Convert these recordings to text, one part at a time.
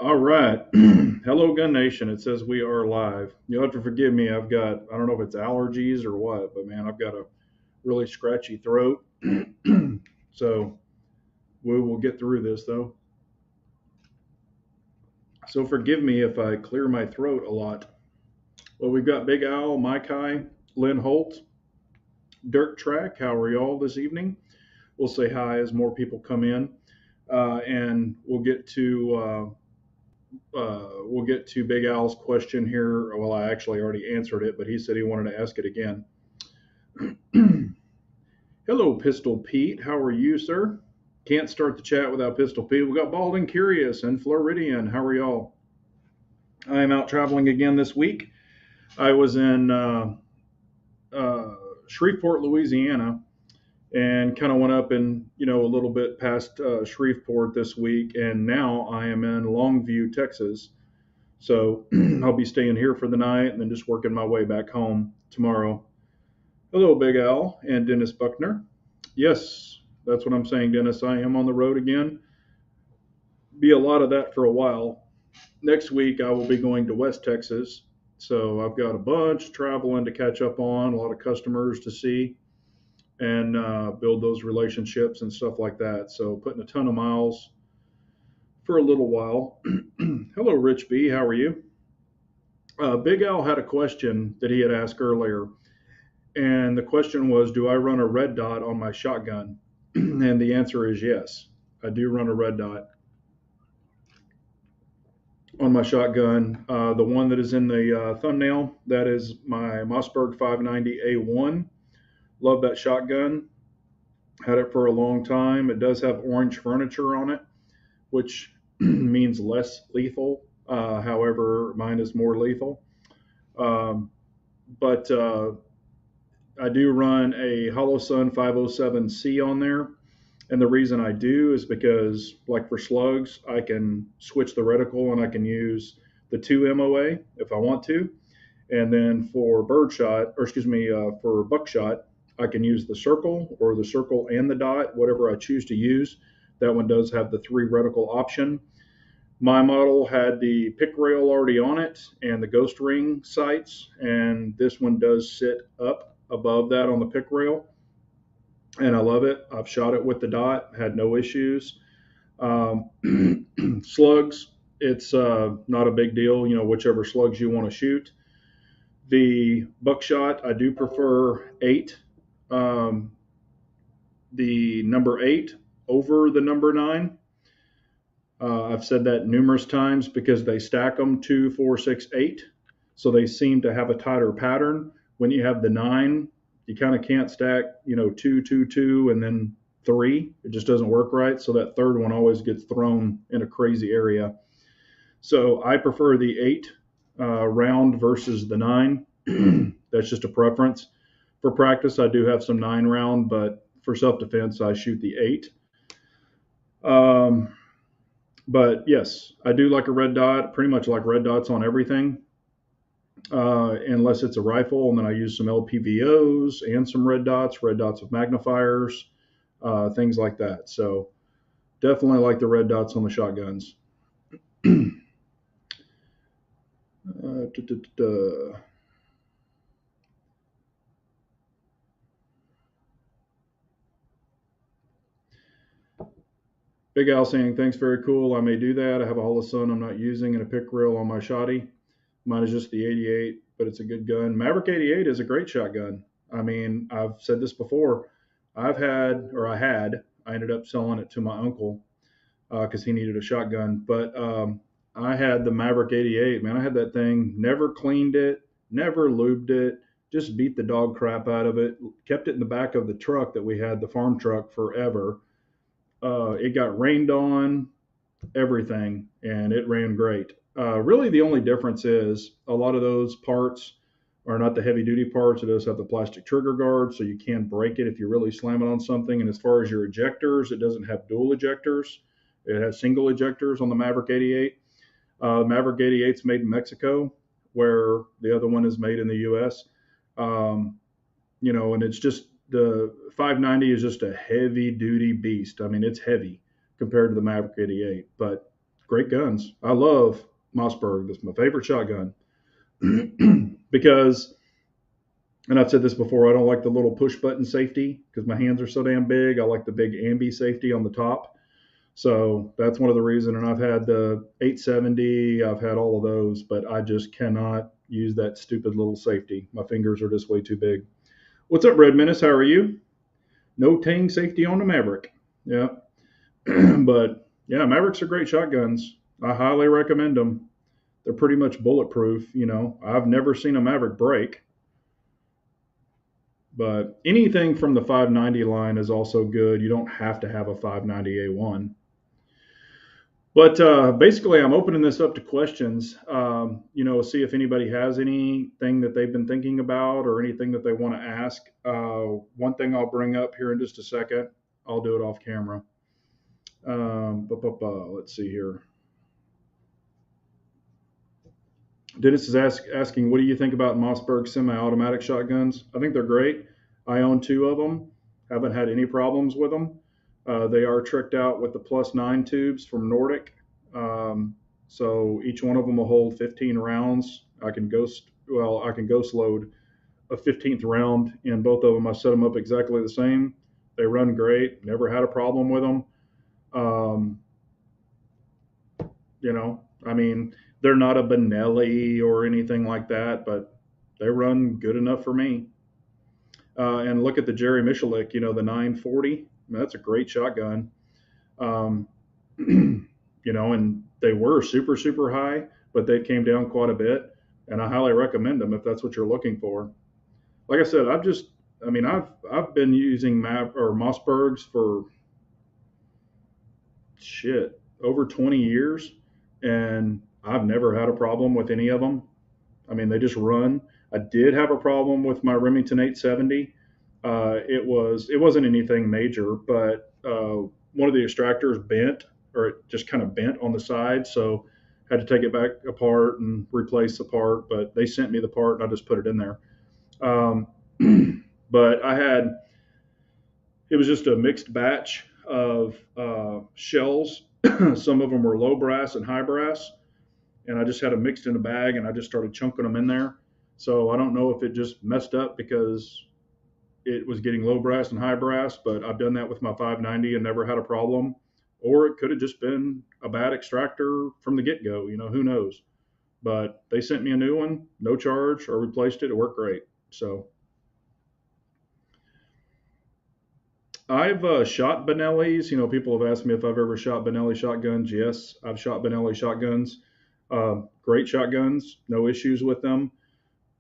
All right. Hello, Gun Nation. It says we are live. You'll have to forgive me. I don't know if it's allergies or what, but man, I've got a really scratchy throat. So we will get through this though. So forgive me if I clear my throat a lot. Well, we've got Big Al, Mike High, Lynn Holt, Dirt Track. How are y'all this evening? We'll say hi as more people come in. And we'll get to Big Al's question here. Well, I actually already answered it, but he said he wanted to ask it again. Hello, Pistol Pete. How are you, sir? Can't start the chat without Pistol Pete. We got Bald and Curious and Floridian. How are y'all? I am out traveling again this week. I was in uh, Shreveport, Louisiana, and kind of went up and a little bit past Shreveport this week, and now I am in Longview, Texas. So I'll be staying here for the night and then just working my way back home tomorrow. Hello, Big Al and Dennis Buckner. Yes, that's what I'm saying, Dennis. I am on the road again. Be a lot of that for a while. Next week, I will be going to West Texas. So I've got a bunch traveling to catch up on, a lot of customers to see, and build those relationships and stuff like that. So putting a ton of miles for a little while. Hello, Rich B. How are you? Big Al had a question that he had asked earlier, and the question was, do I run a red dot on my shotgun? And the answer is yes. I do run a red dot on my shotgun. The one that is in the thumbnail, that is my Mossberg 590A1. Love that shotgun. Had it for a long time. It does have orange furniture on it, which means less lethal. However, mine is more lethal. But I do run a Holosun 507C on there. And the reason I do is because, like for slugs, I can switch the reticle and I can use the 2 MOA if I want to. And then for birdshot, or excuse me, for buckshot, I can use the circle or the circle and the dot, whatever I choose to use. That one does have the 3 reticle option. My model had the pick rail already on it and the ghost ring sights, and this one does sit up above that on the pick rail, and I love it. I've shot it with the dot, had no issues. Um, slugs, it's not a big deal, whichever slugs you want to shoot. The buckshot, I do prefer 8, um, the number 8 over the number 9. I've said that numerous times because they stack them 2, 4, 6, 8. So they seem to have a tighter pattern. When you have the 9, you kind of can't stack, 2, 2, 2, and then 3. It just doesn't work right. So that third one always gets thrown in a crazy area. So I prefer the 8 round versus the 9. That's just a preference. For practice, I do have some 9 round, but for self-defense, I shoot the 8. But yes, I do like a red dot, pretty much like red dots on everything, unless it's a rifle. And then I use some LPVOs and some red dots with magnifiers, things like that. So definitely like the red dots on the shotguns. Big Al saying, thanks, very cool. I may do that. I have a Holosun I'm not using and a pick reel on my shotty. Mine is just the 88, but it's a good gun. Maverick 88 is a great shotgun. I mean, I've said this before. I ended up selling it to my uncle because he needed a shotgun. But I had the Maverick 88, man. I had that thing, never cleaned it, never lubed it, just beat the dog crap out of it, kept it in the back of the truck that we had, the farm truck, forever. It got rained on, everything, and it ran great. Really, the only difference is a lot of those parts are not the heavy duty parts. It does have the plastic trigger guard, so you can break it if you really slam it on something. And as far as your ejectors, it doesn't have dual ejectors. It has single ejectors on the Maverick 88. Maverick 88 is made in Mexico, where the other one is made in the U.S. And it's just the 590 is just a heavy duty beast. I mean, it's heavy compared to the Maverick 88, but great guns. I love Mossberg. That's my favorite shotgun because, and I've said this before, I don't like the little push button safety because my hands are so damn big. I like the big ambi safety on the top. So that's one of the reasons. And I've had the 870, I've had all of those, but I just cannot use that stupid little safety. My fingers are just way too big. What's up, Red Menace? How are you? No tang safety on the Maverick. Yeah. But yeah, Mavericks are great shotguns. I highly recommend them. They're pretty much bulletproof. I've never seen a Maverick break, but anything from the 590 line is also good. You don't have to have a 590A1. But basically, I'm opening this up to questions. See if anybody has anything that they've been thinking about or anything that they want to ask. One thing I'll bring up here in just a second. I'll do it off camera. Let's see here. Dennis is asking, what do you think about Mossberg semi-automatic shotguns? I think they're great. I own two of them. Haven't had any problems with them. They are tricked out with the +9 tubes from Nordic. So each one of them will hold 15 rounds. I can ghost load a 15th round in both of them. I set them up exactly the same. They run great. Never had a problem with them. Um, I mean, they're not a Benelli or anything like that, but they run good enough for me. And look at the Jerry Michalik, the 940. I mean, that's a great shotgun. Um, and they were super, super high, but they came down quite a bit. And I highly recommend them if that's what you're looking for. Like I said, I've been using Mossbergs for over 20 years, and I've never had a problem with any of them. I mean, they just run. I did have a problem with my Remington 870. It wasn't anything major, but one of the extractors bent, or it just kind of bent on the side, so had to take it back apart and replace the part. But they sent me the part, and I just put it in there. Um, but it was just a mixed batch of shells. Some of them were low brass and high brass, and I just had them mixed in a bag, and I just started chunking them in there. So I don't know if it just messed up because it was getting low brass and high brass, but I've done that with my 590 and never had a problem. Or it could have just been a bad extractor from the get-go. Who knows? But they sent me a new one, no charge. I replaced it. It worked great. So I've shot Benellis. People have asked me if I've ever shot Benelli shotguns. Yes, I've shot Benelli shotguns. Great shotguns, no issues with them.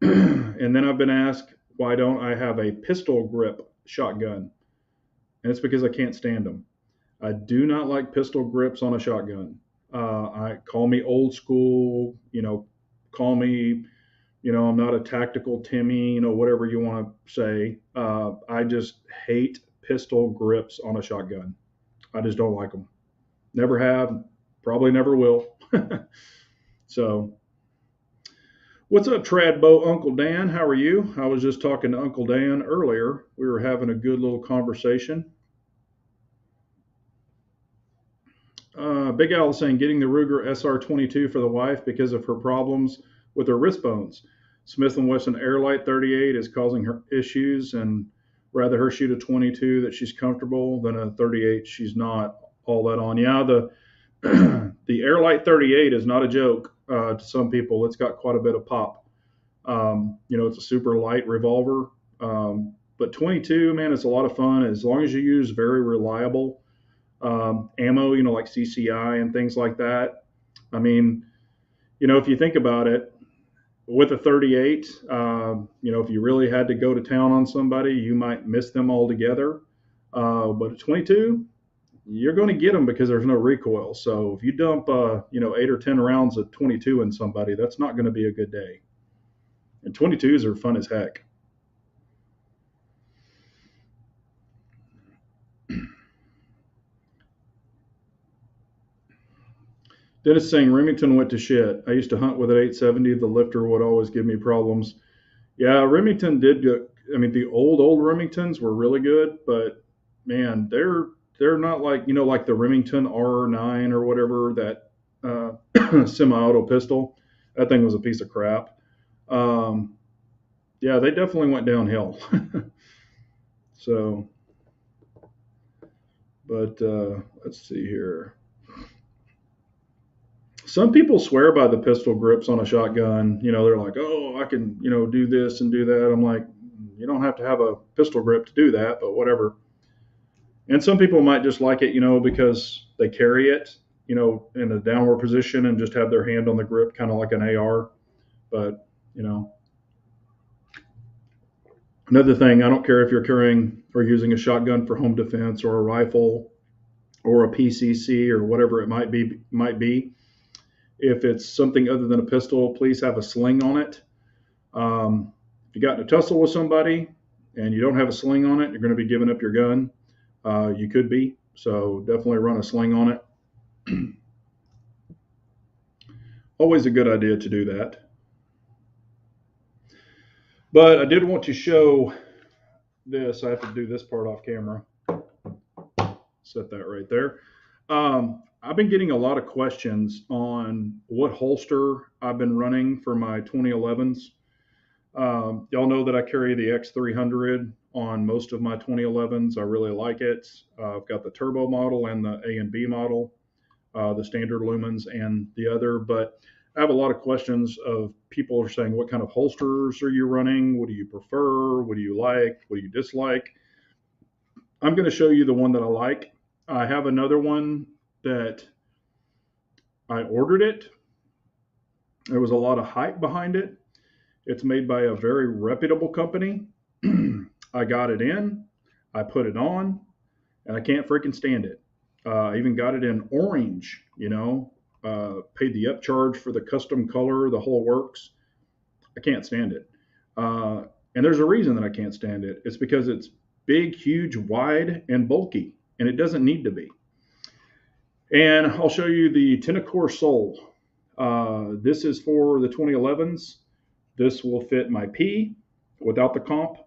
And then I've been asked, why don't I have a pistol grip shotgun? And it's because I can't stand them. I do not like pistol grips on a shotgun. I call me old school, call me, I'm not a tactical Timmy, whatever you want to say. I just hate pistol grips on a shotgun. I just don't like them. Never have, probably never will. So, what's up, Tradbo Uncle Dan? How are you? I was just talking to Uncle Dan earlier. We were having a good little conversation. Big Al is saying getting the Ruger SR22 for the wife because of her problems with her wrist bones. Smith & Wesson Airlight 38 is causing her issues, and rather her shoot a 22 that she's comfortable than a 38 she's not all that on. Yeah, the Airlight 38 is not a joke to some people. It's got quite a bit of pop. It's a super light revolver. But 22, man, it's a lot of fun as long as you use very reliable ammo, like CCI and things like that. I mean, if you think about it, with a 38, if you really had to go to town on somebody, you might miss them altogether. But a 22, you're going to get them because there's no recoil. So if you dump, 8 or 10 rounds of 22 in somebody, that's not going to be a good day. And 22s are fun as heck. Dennis is saying Remington went to shit. I used to hunt with an 870. The lifter would always give me problems. Yeah, Remington did good. I mean, the old Remingtons were really good, but man, they're not like like the Remington R9 or whatever that semi-auto pistol. That thing was a piece of crap. Um, yeah, they definitely went downhill. So, but let's see here. Some people swear by the pistol grips on a shotgun. You know, they're like, oh, I can, do this and do that. I'm like, you don't have to have a pistol grip to do that, but whatever. And some people might just like it, because they carry it, in a downward position and just have their hand on the grip, kind of like an AR. But, you know, another thing, I don't care if you're carrying or using a shotgun for home defense or a rifle or a PCC or whatever it might be. If it's something other than a pistol, please have a sling on it. If you got in a tussle with somebody and you don't have a sling on it, you're going to be giving up your gun. You could be. So definitely run a sling on it. Always a good idea to do that. But I did want to show this. I have to do this part off camera. Set that right there. I've been getting a lot of questions on what holster I've been running for my 2011s. Y'all know that I carry the X300 on most of my 2011s. I really like it. I've got the turbo model and the A and B model, the standard lumens and the other. But I have a lot of questions of people are saying, what kind of holsters are you running? What do you prefer? What do you like? What do you dislike? I'm going to show you the one that I like. I have another one that I ordered it. There was a lot of hype behind it. It's made by a very reputable company. I got it in, I put it on, and I can't freaking stand it. I even got it in orange, paid the upcharge for the custom color, the whole works. I can't stand it. And there's a reason that I can't stand it. It's because it's big, huge, wide, and bulky, and it doesn't need to be. And I'll show you the Tenacore Soul. This is for the 2011s. This will fit my P without the comp.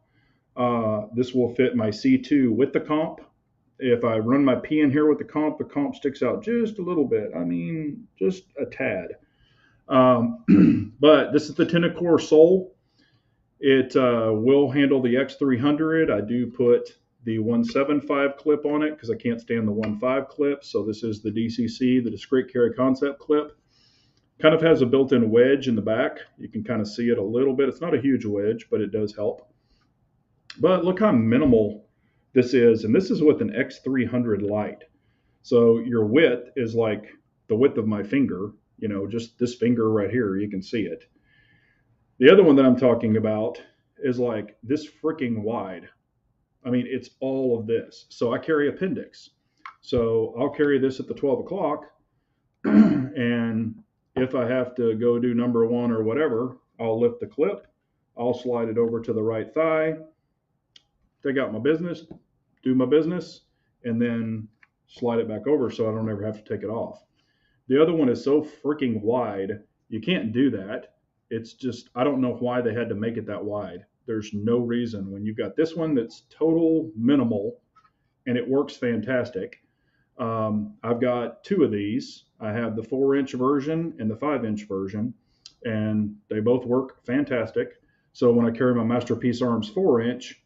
This will fit my C2 with the comp. If I run my P in here with the comp sticks out just a little bit. I mean, just a tad. But this is the Tenacore Soul. It will handle the X300. I do put the 175 clip on it because I can't stand the 1.5 clip. So this is the DCC, the discrete carry concept clip. Kind of has a built-in wedge in the back. You can kind of see it a little bit. It's not a huge wedge, but it does help. But look how minimal this is. And this is with an X300 light. So your width is like the width of my finger, just this finger right here. You can see it. The other one that I'm talking about is like this freaking wide. I mean, it's all of this. So I carry appendix. So I'll carry this at the 12 o'clock. And if I have to go do number one or whatever, I'll lift the clip. I'll slide it over to the right thigh, take out my business, do my business, and then slide it back over so I don't ever have to take it off. The other one is so freaking wide, you can't do that. It's just, I don't know why they had to make it that wide. There's no reason when you've got this one that's total minimal and it works fantastic. I've got two of these. I have the 4-inch version and the 5-inch version, and they both work fantastic. So when I carry my Masterpiece Arms 4-inch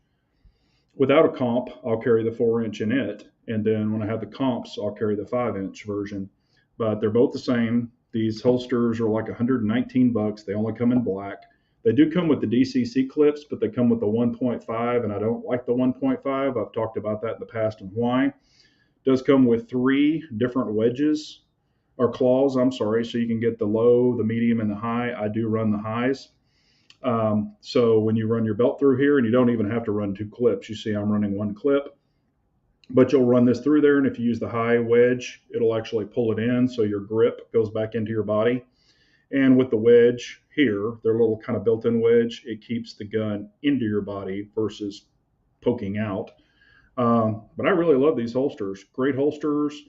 without a comp, I'll carry the 4-inch in it. And then when I have the comps, I'll carry the 5-inch version. But they're both the same. These holsters are like $119. They only come in black. They do come with the DCC clips, but they come with the 1.5, and I don't like the 1.5. I've talked about that in the past and why. It does come with 3 different wedges, or claws, I'm sorry, so you can get the low, the medium, and the high. I do run the highs. So when you run your belt through here, and you don't even have to run 2 clips, you see I'm running 1 clip, but you'll run this through there, and if you use the high wedge, it'll actually pull it in so your grip goes back into your body. And with the wedge here, their little kind of built-in wedge, it keeps the gun into your body versus poking out. But I really love these holsters. Great holsters.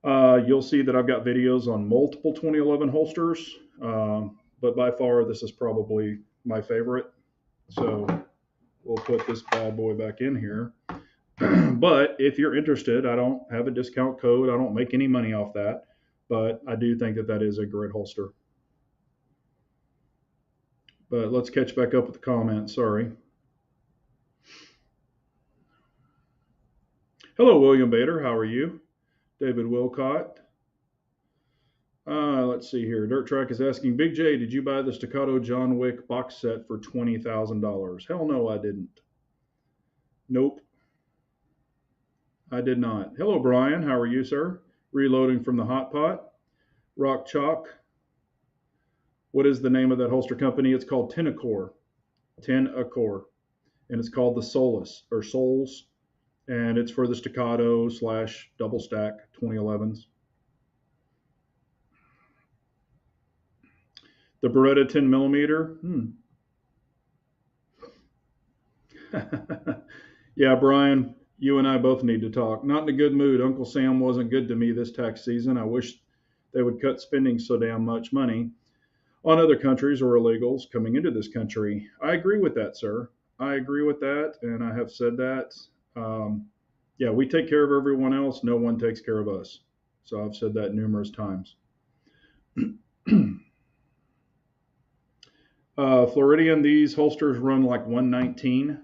You'll see that I've got videos on multiple 2011 holsters, but by far this is probably my favorite. So we'll put this bad boy back in here. But if you're interested, I don't have a discount code. I don't make any money off that. but I do think that that is a great holster. But let's catch back up with the comments. Sorry. Hello, William Bader. How are you? David Wilcott. Let's see here. Dirt Track is asking, Big J, did you buy the Staccato John Wick box set for $20,000? Hell no, I didn't. Nope, I did not. Hello, Brian. How are you, sir? Reloading from the hot pot. Rock Chalk. What is the name of that holster company? It's called Tenacor. Tenacor. And it's called the Solus or Souls. And it's for the Staccato slash double stack 2011s. The Beretta 10 millimeter. Yeah, Brian, you and I both need to talk. Not in a good mood. Uncle Sam wasn't good to me this tax season. I wish they would cut spending so damn much money on other countries or illegals coming into this country. I agree with that, sir. I agree with that, and I have said that. Yeah, we take care of everyone else. No one takes care of us. So I've said that numerous times. Floridian, these holsters run like 119.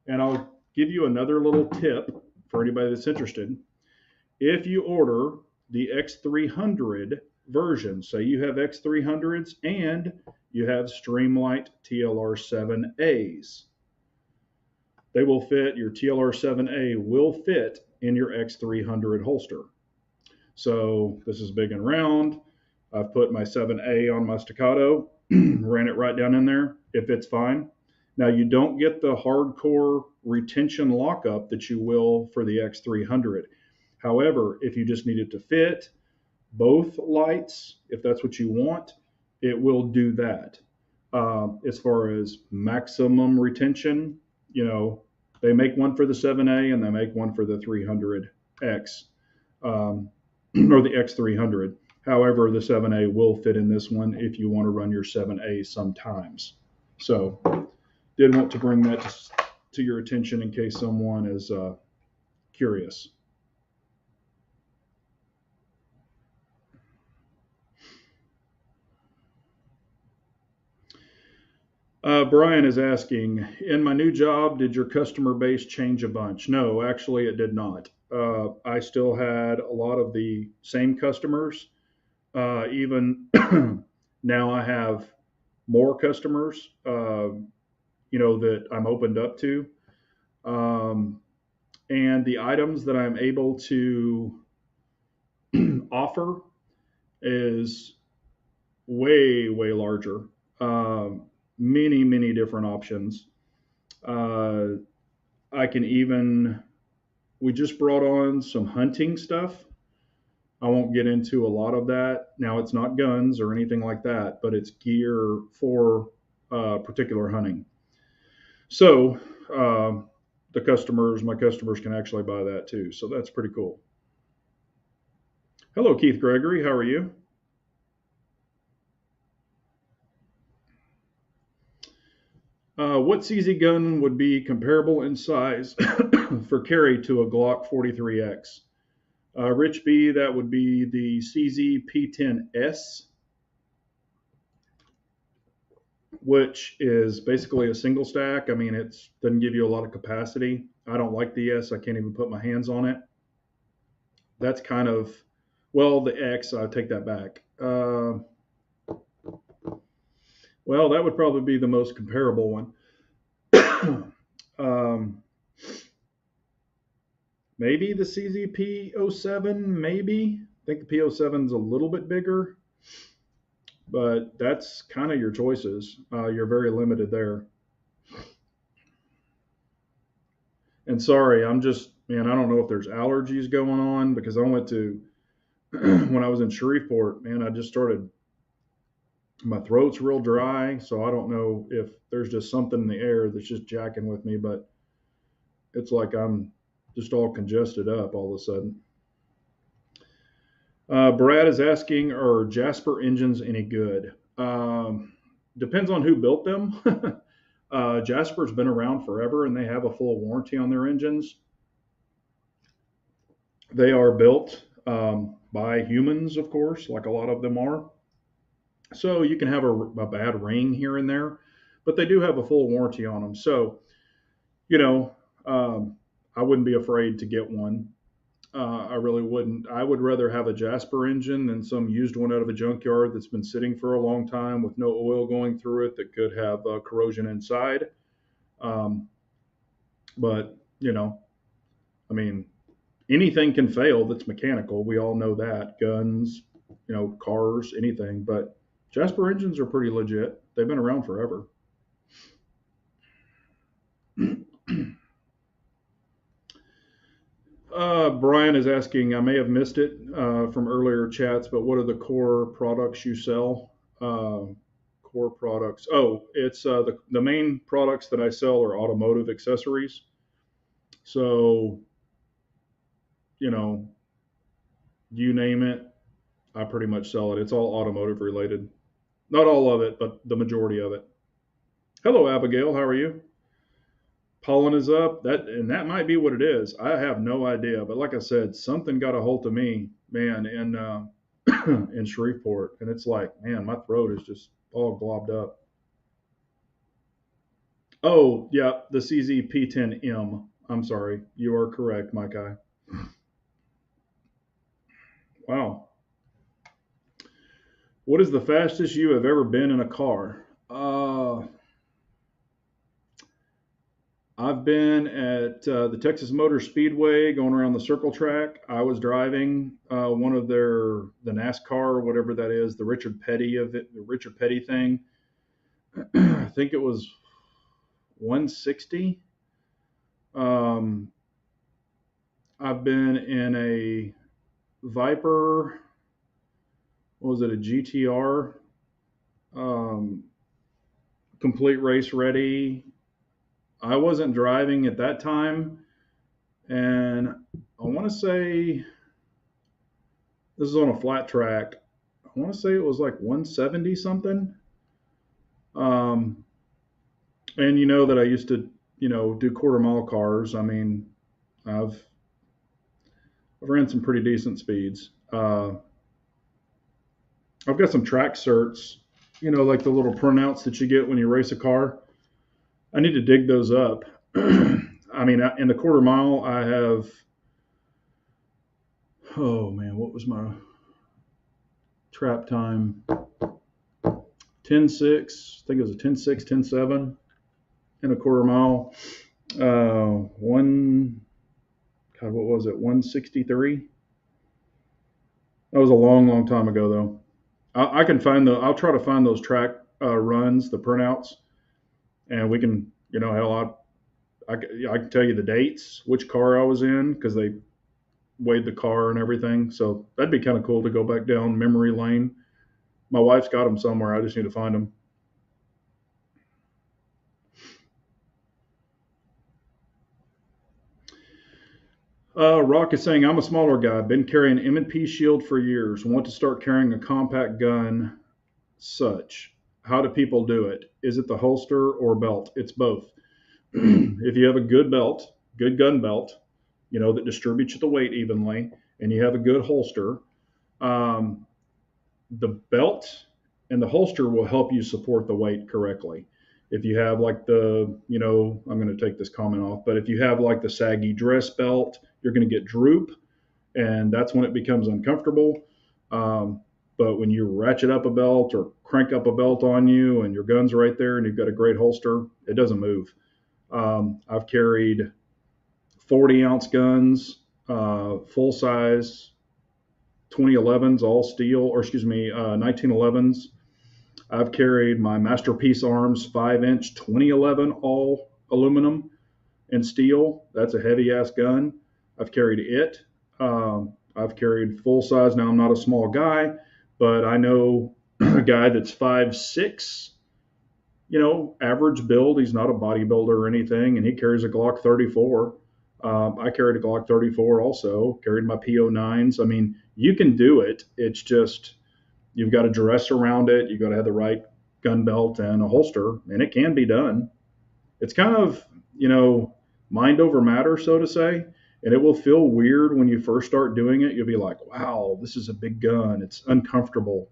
And I'll give you another little tip for anybody that's interested. If you order the X300 version, say you have X300s and you have Streamlight TLR7As, they will fit, your TLR7A will fit in your X300 holster. So this is big and round. I've put my 7A on my Staccato, ran it right down in there. It fits fine. Now you don't get the hardcore retention lockup that you will for the X300. However, if you just need it to fit both lights, if that's what you want, it will do that. As far as maximum retention, they make one for the 7A and they make one for the 300X or the X300. However, the 7A will fit in this one if you want to run your 7A sometimes. So did want to bring that to your attention in case someone is curious. Brian is asking, in my new job, did your customer base change a bunch? No, actually, it did not. I still had a lot of the same customers. Even now, I have more customers, that I'm opened up to. And the items that I'm able to offer is way, way larger. Many, many different options. I can even, we just brought on some hunting stuff. I won't get into a lot of that. Now, it's not guns or anything like that, but it's gear for particular hunting. So, my customers can actually buy that too. So that's pretty cool. Hello, Keith Gregory. How are you? What CZ gun would be comparable in size for carry to a Glock 43X? Rich B, that would be the CZ P10S, which is basically a single stack. I mean, it doesn't give you a lot of capacity. I don't like the S. I can't even put my hands on it. That's kind of, well, the X, I take that back. Well, that would probably be the most comparable one. Maybe the CZP07, maybe. I think the P07 is a little bit bigger, but that's kind of your choices. You're very limited there. And sorry, I don't know if there's allergies going on because I went to, when I was in Shreveport, man, I just started, my throat's real dry. So I don't know if there's just something in the air that's just jacking with me, but it's like I'm just all congested up all of a sudden. Brad is asking, are Jasper engines any good? Depends on who built them. Jasper's been around forever and they have a full warranty on their engines. They are built by humans, of course, like a lot of them are. So you can have a bad ring here and there, but they do have a full warranty on them. So, you know, um, I wouldn't be afraid to get one. I really wouldn't. I would rather have a Jasper engine than some used one out of a junkyard that's been sitting for a long time with no oil going through it that could have corrosion inside. Um, but, I mean, anything can fail that's mechanical. We all know that. Guns, cars, anything. But Jasper engines are pretty legit. They've been around forever. Brian is asking, I may have missed it from earlier chats, but what are the core products you sell? Core products. Oh, it's the main products that I sell are automotive accessories. So, you know, you name it, I pretty much sell it. It's all automotive related. Not all of it, but the majority of it. Hello, Abigail. How are you? Pollen is up. That might be what it is. I have no idea. But like I said, something got a hold of me, man, in in Shreveport, and it's like, man, my throat is just all globbed up. Oh, yeah, the CZP10M. I'm sorry. You are correct, my guy. Wow. What is the fastest you have ever been in a car? I've been at the Texas Motor Speedway going around the circle track. I was driving one of the NASCAR or whatever that is, the Richard Petty of it, the Richard Petty thing. I think it was 160. Um, I've been in a Viper. What was it? A GTR, um, complete race ready. I wasn't driving at that time, and I want to say this is on a flat track. I want to say it was like 170 something. Um, and you know that I used to, do quarter mile cars. I mean, I've I've ran some pretty decent speeds. I've got some track certs, like the little printouts that you get when you race a car. I need to dig those up. I mean, in the quarter mile, I have. Oh man, what was my trap time? 10.6. I think it was a 10.6, 10.7 in a quarter mile. One, God, what was it? 163. That was a long, long time ago, though. I can find I'll try to find those track runs, the printouts, and we can, hell, I can tell you the dates, which car I was in, because they weighed the car and everything. So that'd be kind of cool to go back down memory lane. My wife's got them somewhere. I just need to find them. Rock is saying, I'm a smaller guy, been carrying M&P shield for years, want to start carrying a compact gun such. How do people do it? Is it the holster or belt? It's both. If you have a good belt, good gun belt, that distributes the weight evenly, and you have a good holster, um, the belt and the holster will help you support the weight correctly. If you have like I'm going to take this comment off, but if you have like the saggy dress belt, you're going to get droop, and that's when it becomes uncomfortable. But when you ratchet up a belt or crank up a belt on you and your gun's right there and you've got a great holster, it doesn't move. I've carried 40-ounce guns, full size 2011s, all steel, or excuse me, 1911s. I've carried my Masterpiece Arms 5-inch 2011 all aluminum and steel. That's a heavy ass gun. I've carried it. I've carried full size. Now I'm not a small guy, but I know a guy that's 5'6", average build. He's not a bodybuilder or anything, and he carries a Glock 34. I carried a Glock 34 also, carried my PO9s. I mean, you can do it. It's just you've got to dress around it. You've got to have the right gun belt and a holster, and it can be done. It's kind of, mind over matter, so to say. And it will feel weird when you first start doing it. You'll be like, wow, this is a big gun. It's uncomfortable.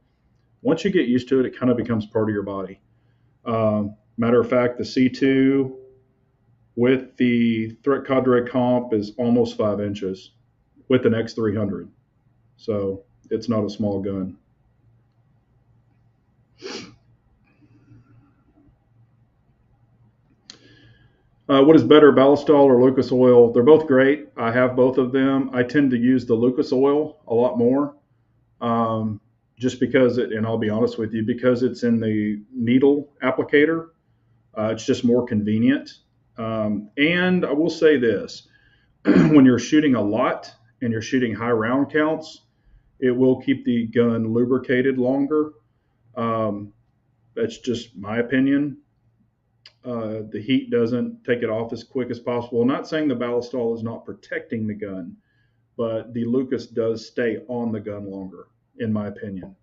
Once you get used to it, it kind of becomes part of your body. Matter of fact, the C2 with the Threat Cadre comp is almost 5 inches with an X300. So it's not a small gun. What is better, Ballistol or Lucas Oil? They're both great. I have both of them. I tend to use the Lucas Oil a lot more, just because and I'll be honest with you, because it's in the needle applicator. It's just more convenient. And I will say this: when you're shooting a lot and you're shooting high round counts, it will keep the gun lubricated longer. Um, that's just my opinion. The heat doesn't take it off as quick as possible. I'm not saying the ballistol is not protecting the gun, but the Lucas does stay on the gun longer, in my opinion.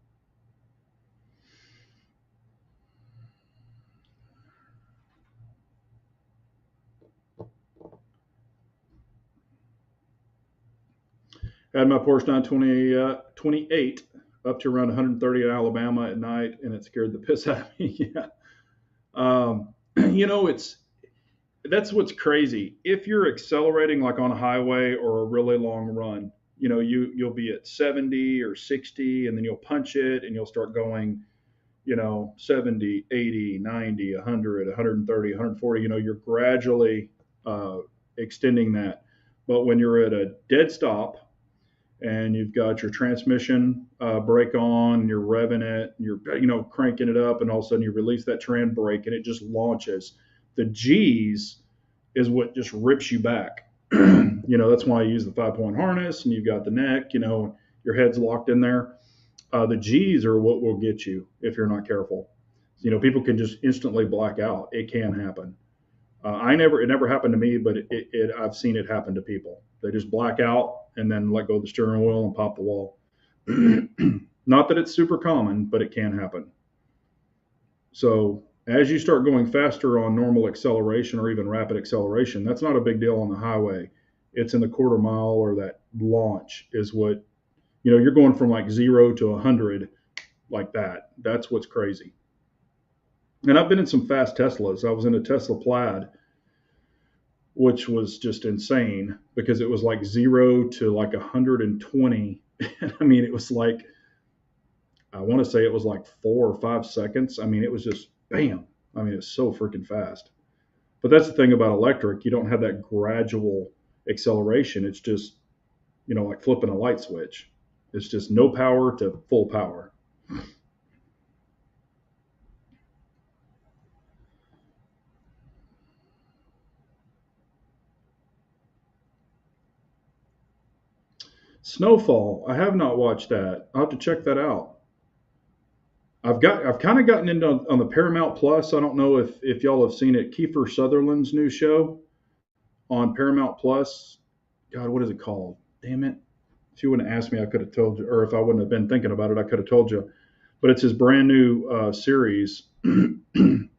I had my Porsche 920 28 up to around 130 in Alabama at night, and it scared the piss out of me. Yeah. It's that's what's crazy. If you're accelerating like on a highway or a really long run, you'll be at 70 or 60, and then you'll punch it and you'll start going, 70, 80, 90, 100, 130, 140. You're gradually uh, extending that. But when you're at a dead stop and you've got your transmission brake on, and you're revving it, and you're cranking it up, and all of a sudden you release that tram brake and it just launches. The G's is what just rips you back. That's why I use the 5 point harness, and you've got the neck. Your head's locked in there. The G's are what will get you if you're not careful. People can just instantly black out. It can happen. It never happened to me, but I've seen it happen to people. They just black out and then let go of the steering wheel and pop the wall. Not that it's super common, but it can happen. So as you start going faster on normal acceleration or even rapid acceleration, that's not a big deal on the highway. It's in the quarter mile or that launch is what, you're going from like 0 to 100 like that. That's what's crazy. And I've been in some fast Teslas. I was in a Tesla Plaid, which was just insane because it was like 0 to like 120. I mean, it was like, I want to say it was like 4 or 5 seconds. I mean, it was just bam. I mean, it's so freaking fast. But that's the thing about electric. You don't have that gradual acceleration. It's just, like flipping a light switch. It's just no power to full power. Snowfall. I have not watched that. I'll have to check that out. I've kind of gotten into on the Paramount Plus. I don't know if y'all have seen it. Kiefer Sutherland's new show on Paramount Plus. God, what is it called? Damn it! If you wouldn't have asked me, I could have told you. Or if I wouldn't have been thinking about it, I could have told you. But it's his brand new series, and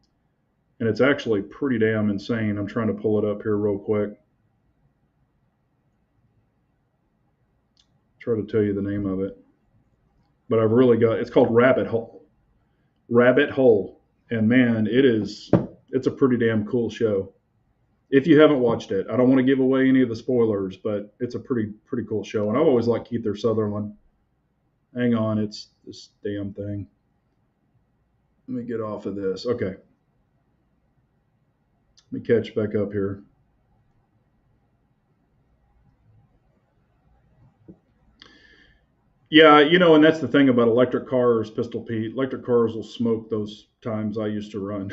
it's actually pretty damn insane. I'm trying to pull it up here real quick. Try to tell you the name of it. But I've really got. It's called Rabbit Hole. Rabbit Hole, and man, it's a pretty damn cool show. If you haven't watched it, I don't want to give away any of the spoilers, but it's a pretty cool show, and I've always liked Keith Sutherland. Hang on, it's this damn thing. Let me get off of this. Okay, let me catch back up here. Yeah, and that's the thing about electric cars, Pistol Pete. Electric cars will smoke those times I used to run.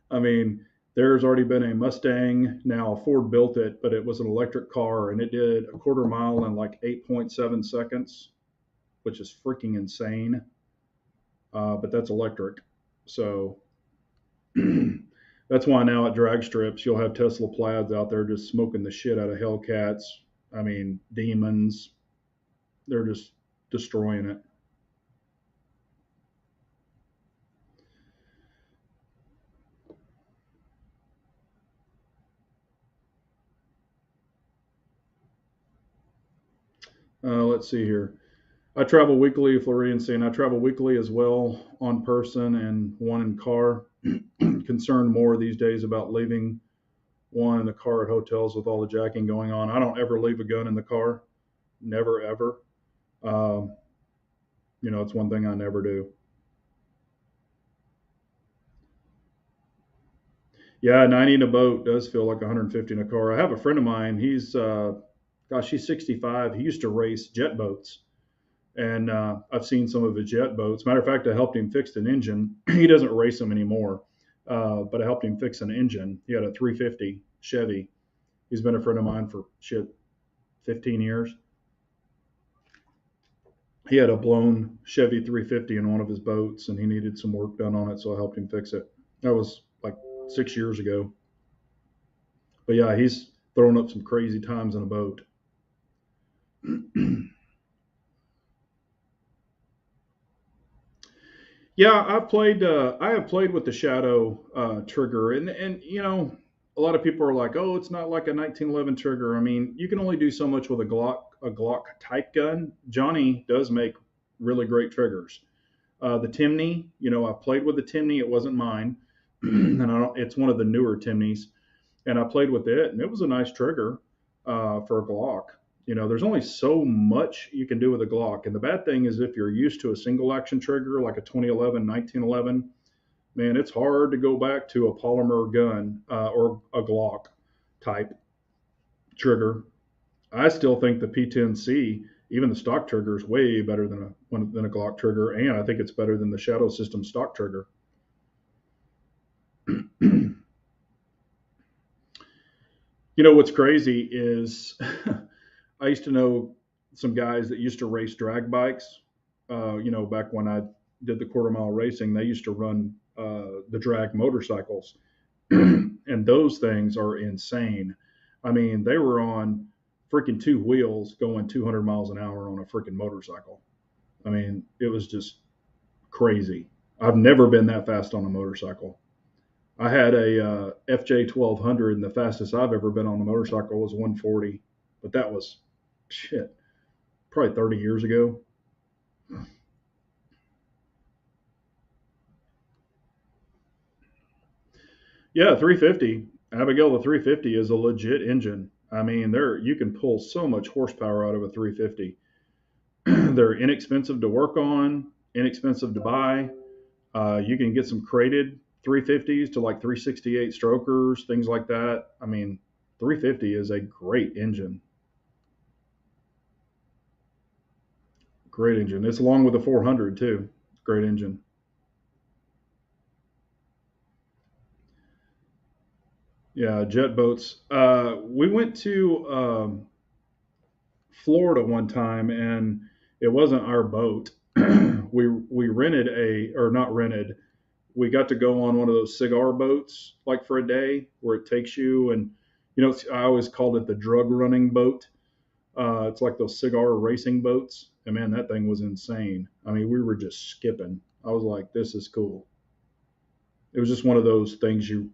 I mean, there's already been a Mustang. Now Ford built it, but it was an electric car, and it did a quarter mile in like 8.7 seconds, which is freaking insane. But that's electric, so that's why now at drag strips you'll have Tesla Plaids out there just smoking the shit out of Hellcats. I mean, demons. They're just destroying it. Let's see here. I travel weekly, Floridian saying I travel weekly as well on person and one in car. Concerned more these days about leaving one in the car at hotels with all the jacking going on. I don't ever leave a gun in the car, never ever. Um, it's one thing I never do. Yeah, 90 in a boat does feel like 150 in a car. I have a friend of mine. He's 65. He used to race jet boats, and I've seen some of his jet boats. Matter of fact, I helped him fix an engine. He doesn't race them anymore, but I helped him fix an engine. He had a 350 Chevy. He's been a friend of mine for shit 15 years. He had a blown Chevy 350 in one of his boats, and he needed some work done on it, so I helped him fix it. That was like 6 years ago. But yeah, he's throwing up some crazy times in a boat. Yeah, I have played with the Shadow trigger, and a lot of people are like, oh, it's not like a 1911 trigger. I mean, you can only do so much with a Glock type gun. Johnny does make really great triggers. The Timney, I played with the Timney. It wasn't mine, and it's one of the newer Timneys, and I played with it, and it was a nice trigger for a Glock. There's only so much you can do with a Glock, and the bad thing is if you're used to a single action trigger like a 2011, 1911, man, it's hard to go back to a polymer gun or a Glock type trigger. I still think the P10C, even the stock trigger, is way better than a Glock trigger, and I think it's better than the Shadow System stock trigger. What's crazy is I used to know some guys that used to race drag bikes. Back when I did the quarter mile racing, they used to run the drag motorcycles, and those things are insane. I mean, they were on freaking two wheels going 200 miles an hour on a freaking motorcycle. I mean, it was just crazy. I've never been that fast on a motorcycle. I had a FJ 1200, and the fastest I've ever been on a motorcycle was 140, but that was shit, probably 30 years ago. Yeah, 350. Abigail, the 350 is a legit engine. I mean, there you can pull so much horsepower out of a 350. They're inexpensive to work on, inexpensive to buy. You can get some crated 350s to like 368 strokers, things like that. I mean, 350 is a great engine. Great engine. It's along with the 400 too. Great engine. Yeah, jet boats. We went to Florida one time, and it wasn't our boat. We rented or not rented. We got to go on one of those cigar boats, like for a day, where it takes you and I always called it the drug running boat. It's like those cigar racing boats, and man, that thing was insane. I mean, we were just skipping. I was like, this is cool. It was just one of those things you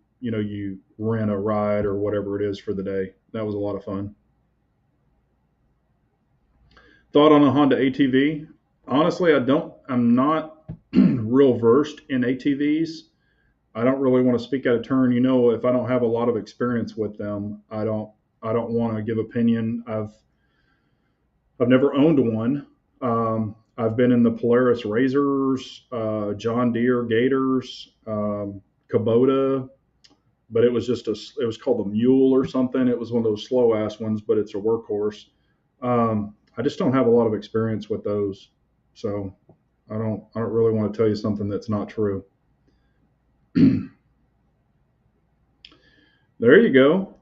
rent a ride or whatever it is for the day. That was a lot of fun. Thought on a Honda ATV? Honestly, I'm not real versed in ATVs. I don't really want to speak out of turn. If I don't have a lot of experience with them, I don't want to give opinion. I've never owned one. I've been in the Polaris Razors, John Deere Gators, Kubota, but it was called a Mule or something. It was one of those slow ass ones, but it's a workhorse. I just don't have a lot of experience with those, so I don't really want to tell you something that's not true. There you go.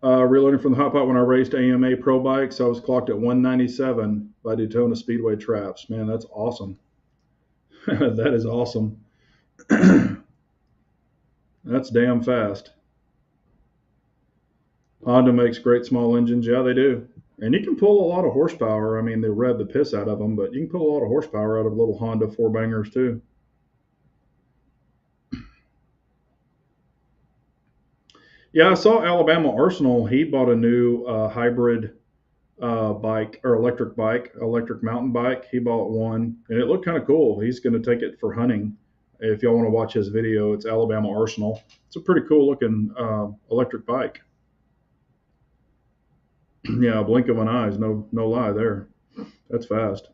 Reloading from the hot pot when I raced AMA Pro Bikes, I was clocked at 197 by Daytona Speedway traps. Man, that's awesome. That is awesome. That's damn fast. Honda makes great small engines. Yeah, they do. And you can pull a lot of horsepower. I mean, they rev the piss out of them, but you can pull a lot of horsepower out of little Honda four bangers too. Yeah, I saw Alabama Arsenal. He bought a new hybrid. bike or electric mountain bike. He bought one, and it looked kind of cool. He's going to take it for hunting. If y'all want to watch his video, it's Alabama Arsenal. It's a pretty cool looking electric bike. Yeah, a blink of an eye is no lie there. That's fast.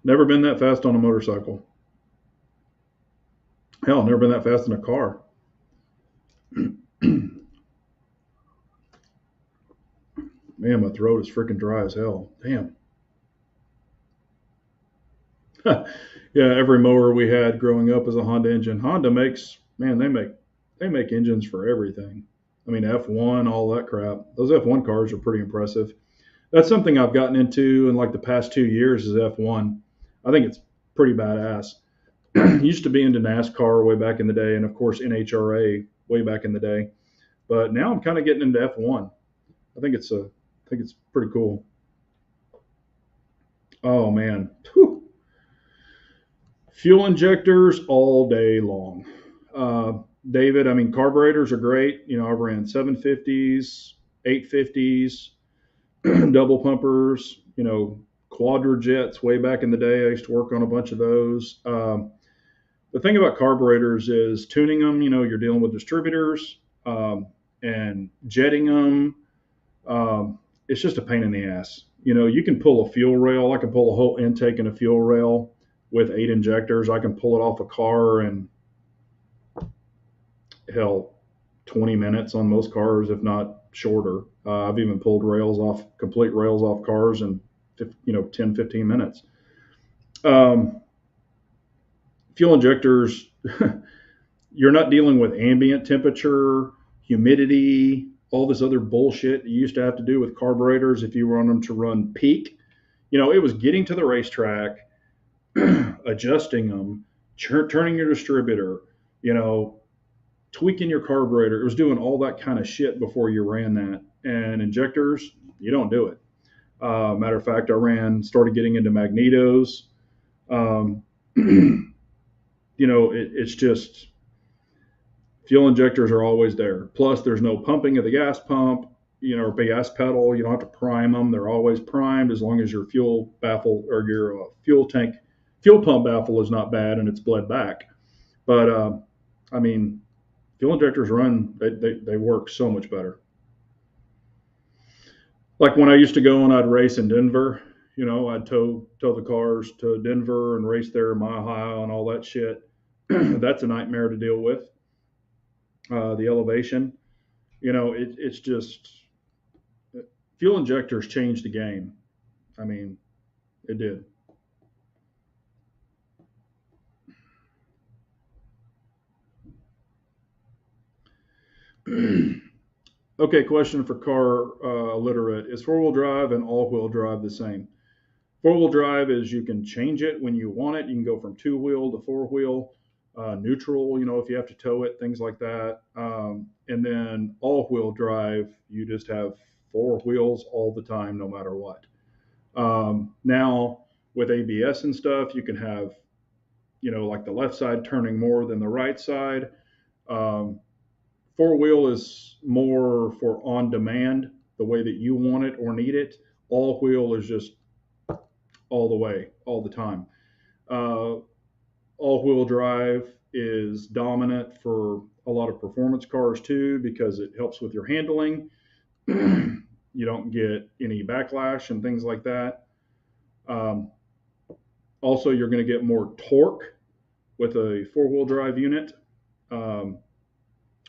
Never been that fast on a motorcycle. Hell, never been that fast in a car. Man, my throat is freaking dry as hell. Damn. Yeah, every mower we had growing up is a Honda engine. Honda makes, man, they make engines for everything. I mean, F1, all that crap. Those F1 cars are pretty impressive. That's something I've gotten into in like the past 2 years is F1. I think it's pretty badass. Used to be into NASCAR way back in the day, and of course NHRA way back in the day. But now I'm kind of getting into F1. I think it's pretty cool. Oh man, whew. Fuel injectors all day long. Uh, David, I mean carburetors are great. You know, I've ran 750s, 850s, double pumpers. You know, quadrajets way back in the day. I used to work on a bunch of those. The thing about carburetors is tuning them. You know, you're dealing with distributors and jetting them. It's just a pain in the ass. You know, you can pull a fuel rail. I can pull a whole intake and a fuel rail with 8 injectors. I can pull it off a car in hell 20 minutes on most cars, if not shorter. I've even pulled complete rails off cars in 10, 15 minutes. Um, Fuel injectors, you're not dealing with ambient temperature, humidity, all this other bullshit you used to have to do with carburetors if you want them to run peak. You know, it was getting to the racetrack, adjusting them, turning your distributor, you know, tweaking your carburetor. It was doing all that kind of shit before you ran that. And injectors, you don't do it. Matter of fact, started getting into magnetos. Um, it's just fuel injectors are always there. Plus, there's no pumping of the gas pump, or gas pedal. You don't have to prime them. They're always primed as long as your fuel baffle or your fuel pump baffle is not bad and it's bled back. But I mean, fuel injectors they work so much better. Like when I used to go and I'd race in Denver, I'd tow the cars to Denver and race there Mile High and all that shit. That's a nightmare to deal with. The elevation, it's just fuel injectors changed the game. I mean, it did. Okay, question for car illiterate: is four-wheel drive and all-wheel drive the same? Four-wheel drive is you can change it when you want it. You can go from two-wheel to four-wheel, neutral, if you have to tow it, things like that. And then all-wheel drive, you just have four wheels all the time, no matter what. Now, with ABS and stuff, you can have, like the left side turning more than the right side. Um, Four wheel is more for on demand, the way that you want it or need it. All wheel is just all the way, all the time. Uh, All wheel drive is dominant for a lot of performance cars too because it helps with your handling. You don't get any backlash and things like that. Um, Also, you're going to get more torque with a four wheel drive unit. Um,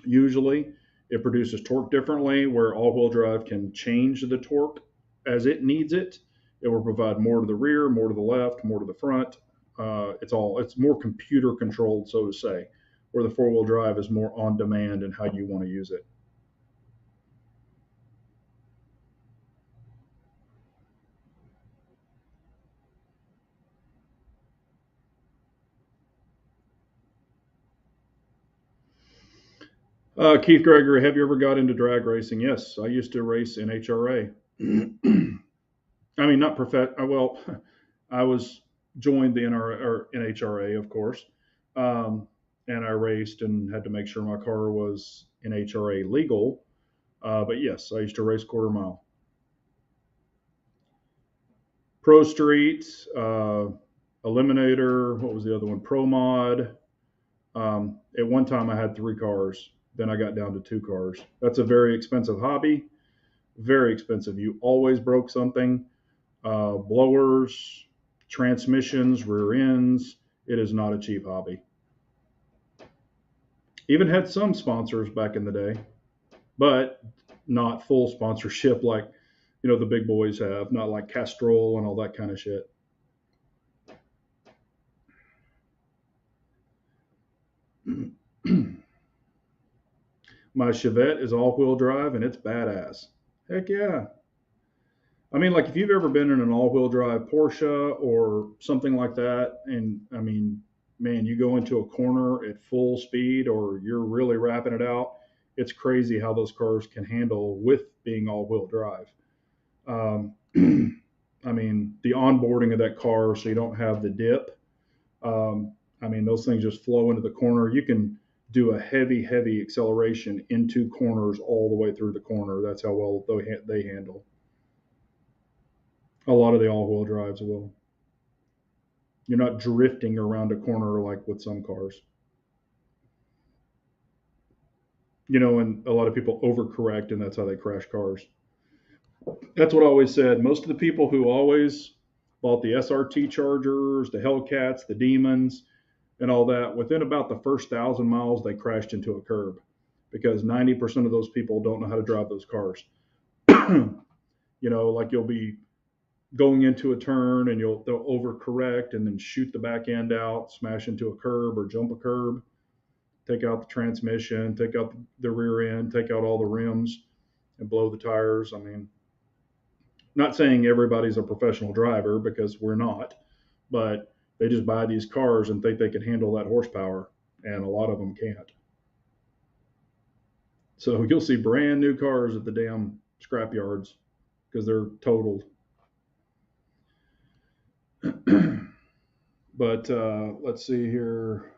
Usually, it produces torque differently, where all wheel drive can change the torque as it needs it. It will provide more to the rear, more to the left, more to the front. It's more computer controlled, so to say, where the four wheel drive is more on demand and how you want to use it. Keith Gregory, have you ever got into drag racing? Yes, I used to race in HRA. I mean, not well, I was joined the NR or NHRA, of course, and I raced and had to make sure my car was NHRA legal. But yes, I used to race quarter mile. Pro Street, Eliminator. What was the other one? Pro Mod. At one time, I had 3 cars. Then I got down to 2 cars. That's a very expensive hobby. Very expensive. You always broke something. Blowers, transmissions, rear ends. It is not a cheap hobby. Even had some sponsors back in the day, but not full sponsorship like the big boys have. Not like Castrol and all that kind of shit. My Chevette is all-wheel drive and it's badass. Heck yeah. I mean, like if you've ever been in an all-wheel drive Porsche or something like that, and I mean, man, you go into a corner at full speed or you're really wrapping it out, it's crazy how those cars can handle with being all-wheel drive. Um, I mean, the onboarding of that car, so you don't have the dip. I mean, those things just flow into the corner. You can do a heavy, heavy acceleration into corners all the way through the corner. That's how well they handle. A lot of the all-wheel drives will. You're not drifting around a corner like with some cars. And a lot of people overcorrect, and that's how they crash cars. That's what I always said. Most of the people who always bought the SRT Chargers, the Hellcats, the Demons, and all that, within about the first 1,000 miles, they crashed into a curb because 90% of those people don't know how to drive those cars. Like you'll be going into a turn and they'll overcorrect and then shoot the back end out, smash into a curb or jump a curb, take out the transmission, take out the rear end, take out all the rims, and blow the tires. I mean, not saying everybody's a professional driver because we're not, but they just buy these cars and think they can handle that horsepower, and a lot of them can't. So you'll see brand new cars at the damn scrap yards because they're totaled. But let's see here.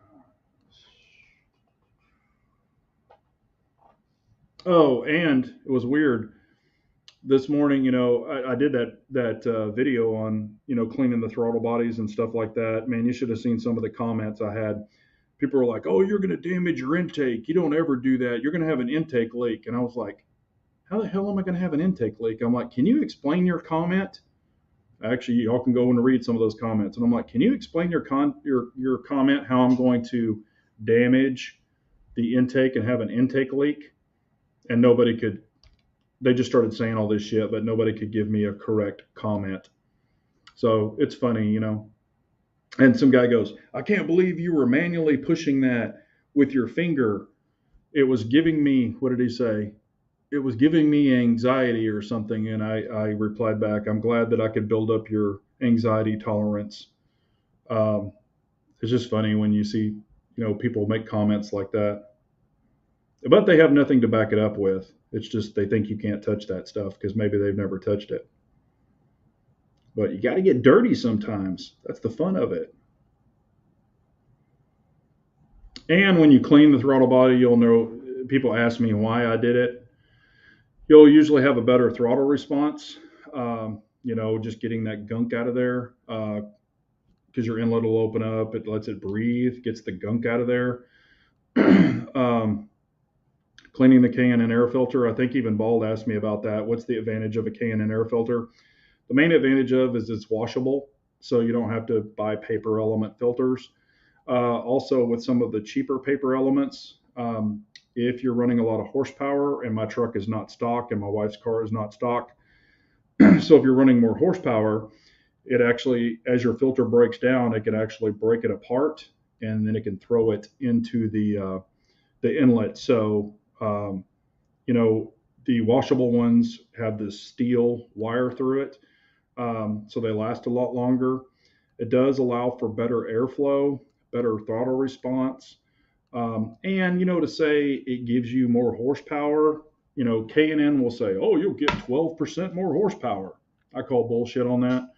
Oh, and it was weird this morning. I did that video on cleaning the throttle bodies and stuff like that. Man, you should have seen some of the comments I had. People were like, "Oh, you're going to damage your intake. You don't ever do that. You're going to have an intake leak." And I was like, "How the hell am I going to have an intake leak?" I'm like, "Can you explain your comment?" Actually, y'all can go and read some of those comments. And I'm like, "Can you explain your comment how I'm going to damage the intake and have an intake leak?" And nobody could. They just started saying all this shit, but nobody could give me a correct comment. So it's funny. And some guy goes, "I can't believe you were manually pushing that with your finger. It was giving me," what did he say? "It was giving me anxiety or something." And I replied back, "I'm glad that I could build up your anxiety tolerance." Um, it's just funny when you see, people make comments like that. But they have nothing to back it up with. It's just they think you can't touch that stuff because maybe they've never touched it. But you got to get dirty sometimes. That's the fun of it. And when you clean the throttle body, you'll know. People ask me why I did it. You'll usually have a better throttle response. Just getting that gunk out of there because your inlet will open up. It lets it breathe, gets the gunk out of there. um, Cleaning the K&N air filter. I think even Bald asked me about that. What's the advantage of a K&N air filter? The main advantage of is it's washable, so you don't have to buy paper element filters. Also, with some of the cheaper paper elements, if you're running a lot of horsepower, and my truck is not stock and my wife's car is not stock, so if you're running more horsepower, it actually, as your filter breaks down, it can actually break it apart, and then it can throw it into the inlet. So you know, the washable ones have this steel wire through it, so they last a lot longer. It does allow for better airflow, better throttle response, and to say it gives you more horsepower. K&N will say, "Oh, you'll get 12% more horsepower." I call bullshit on that.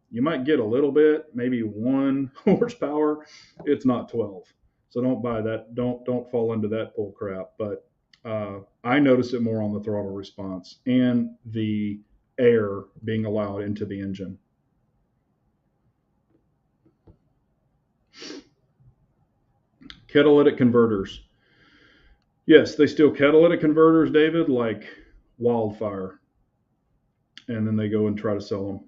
You might get a little bit, maybe 1 horsepower. It's not 12. So don't buy that. Don't fall into that bull crap. But I notice it more on the throttle response and the air being allowed into the engine. Catalytic converters. Yes, they steal catalytic converters, David, like wildfire, and then they go and try to sell them.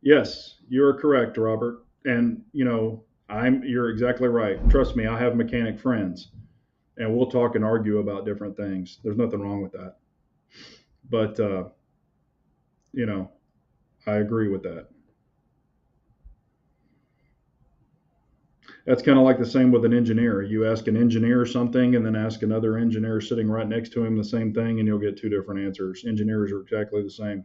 Yes, you're correct, Robert. And you're exactly right. Trust me, I have mechanic friends, and we'll talk and argue about different things. There's nothing wrong with that. But you know, I agree with that. That's kind of like the same with an engineer. You ask an engineer something and then ask another engineer sitting right next to him the same thing, and you'll get two different answers. Engineers are exactly the same.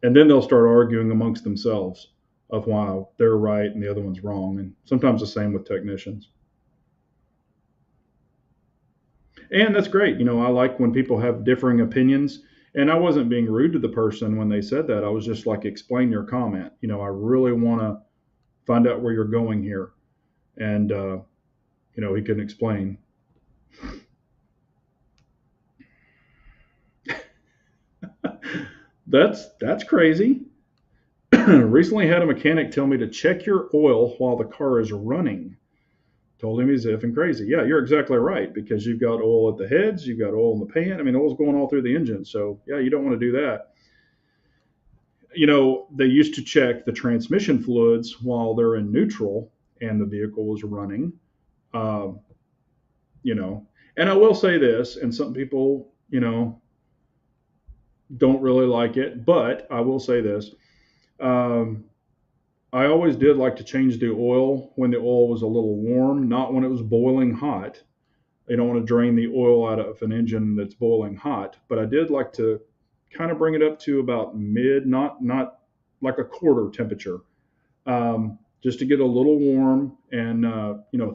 And then they'll start arguing amongst themselves of why they're right and the other one's wrong. And sometimes the same with technicians. And that's great. I like when people have differing opinions. And I wasn't being rude to the person when they said that. I was just like, explain your comment. I really want to find out where you're going here. And, he couldn't explain. That's crazy. Recently had a mechanic tell me to check your oil while the car is running. Told him he's effing crazy. Yeah, you're exactly right because you've got oil at the heads, you've got oil in the pan. I mean, oil's going all through the engine. So, yeah, you don't want to do that. They used to check the transmission fluids while they're in neutral and the vehicle is running. Um, you know, and I will say this, and some people, don't really like it, but I will say this. Um, I always did like to change the oil when the oil was a little warm, not when it was boiling hot. You don't want to drain the oil out of an engine that's boiling hot, but I did like to kind of bring it up to about mid, not like a quarter temperature, just to get a little warm and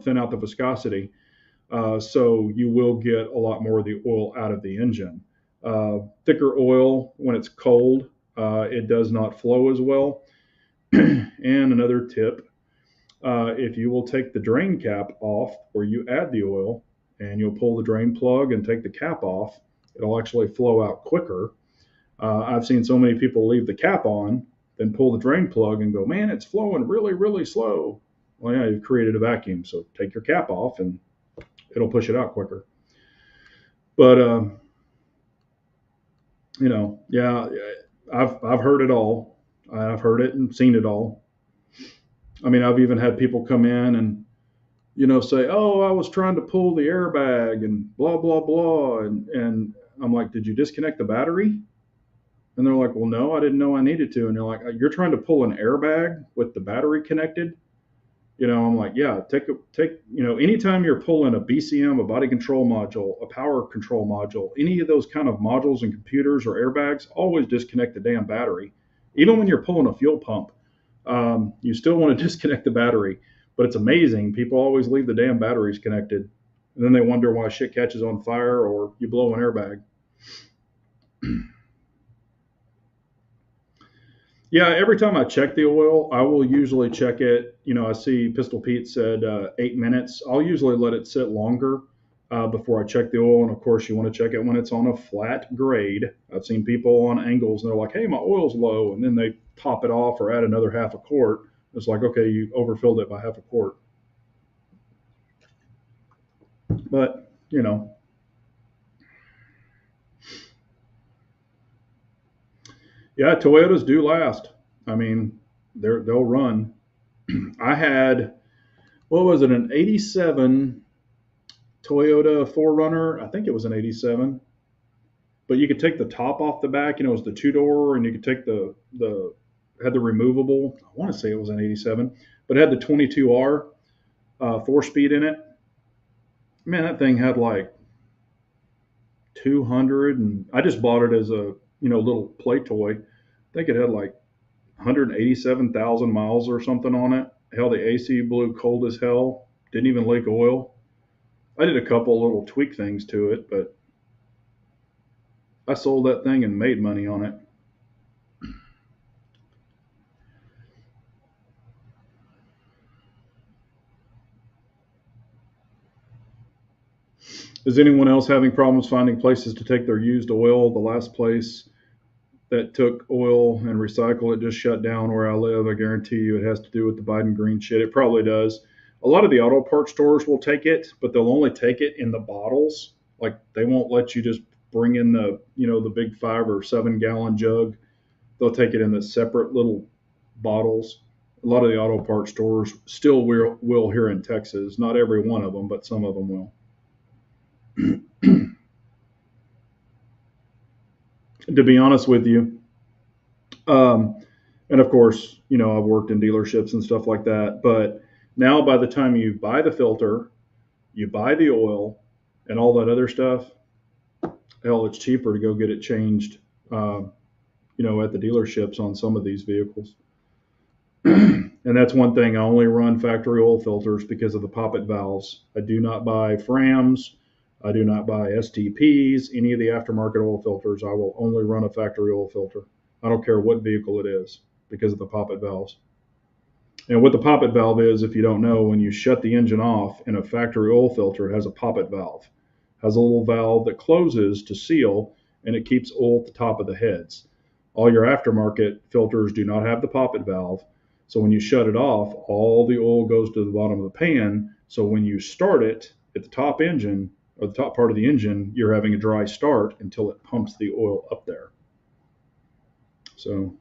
thin out the viscosity. So you will get a lot more of the oil out of the engine. Thicker oil when it's cold, it does not flow as well. And another tip, if you will take the drain cap off where you add the oil and you'll pull the drain plug and take the cap off, it'll actually flow out quicker. I've seen so many people leave the cap on, then pull the drain plug and go, man, it's flowing really, really slow. Well, yeah, you've created a vacuum. So take your cap off and it'll push it out quicker. But, yeah, I've heard it all. I've heard it and seen it all. I mean, I've even had people come in and say, "Oh, I was trying to pull the airbag and blah blah blah," and I'm like, "Did you disconnect the battery?" And they're like, "Well, no, I didn't know I needed to." And you're like, "You're trying to pull an airbag with the battery connected?" I'm like, "Yeah, take anytime you're pulling a BCM, a body control module, a power control module, any of those kind of modules and computers or airbags, always disconnect the damn battery. Even when you're pulling a fuel pump, you still want to disconnect the battery." But it's amazing. People always leave the damn batteries connected. And then they wonder why shit catches on fire or you blow an airbag. Yeah, every time I check the oil, I will usually check it. I see Pistol Pete said 8 minutes. I'll usually let it sit longer before I check the oil. And of course, you want to check it when it's on a flat grade. I've seen people on angles and they're like, hey, my oil's low. And then they top it off or add another half a quart. It's like, okay, you overfilled it by half a quart. But, yeah, Toyotas do last. I mean, they'll run. I had, what was it, an 87 Toyota 4Runner. I think it was an 87. But you could take the top off the back. It was the two door, and you could take the had the removable. I want to say it was an 87, but it had the 22R 4 speed in it. Man, that thing had like 200, and I just bought it as a little play toy. I think it had like 187,000 miles or something on it. Hell, the AC blew cold as hell. Didn't even leak oil. I did a couple little tweak things to it, but I sold that thing and made money on it. Is anyone else having problems finding places to take their used oil? The last place that took oil and recycle it just shut down where I live. I guarantee you it has to do with the Biden green shit. It probably does. A lot of the auto parts stores will take it, but they'll only take it in the bottles. Like they won't let you just bring in the big 5 or 7 gallon jug. They'll take it in the separate little bottles. A lot of the auto parts stores still will here in Texas. Not every one of them, but some of them will. To be honest with you, um, and of course, I've worked in dealerships and stuff like that. But now, by the time you buy the filter, you buy the oil, and all that other stuff, hell, it's cheaper to go get it changed, at the dealerships on some of these vehicles. And that's one thing. I only run factory oil filters because of the poppet valves. I do not buy Frams. I do not buy STPs, any of the aftermarket oil filters. I will only run a factory oil filter. I don't care what vehicle it is because of the poppet valves. And what the poppet valve is, if you don't know, when you shut the engine off in a factory oil filter, it has a poppet valve. It has a little valve that closes to seal, and it keeps oil at the top of the heads. All your aftermarket filters do not have the poppet valve. So when you shut it off, all the oil goes to the bottom of the pan. So when you start it at the top engine, or the top part of the engine, you're having a dry start until it pumps the oil up there. So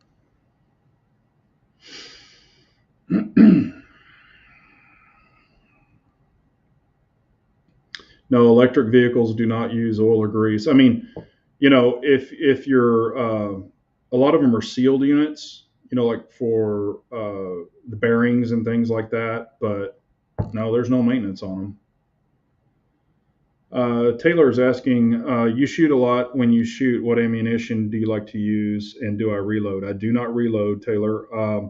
no, electric vehicles do not use oil or grease. I mean, if you're a lot of them are sealed units, like for the bearings and things like that. But no, there's no maintenance on them. Taylor is asking, you shoot a lot. When you shoot, what ammunition do you like to use, and do I reload? I do not reload, Taylor. I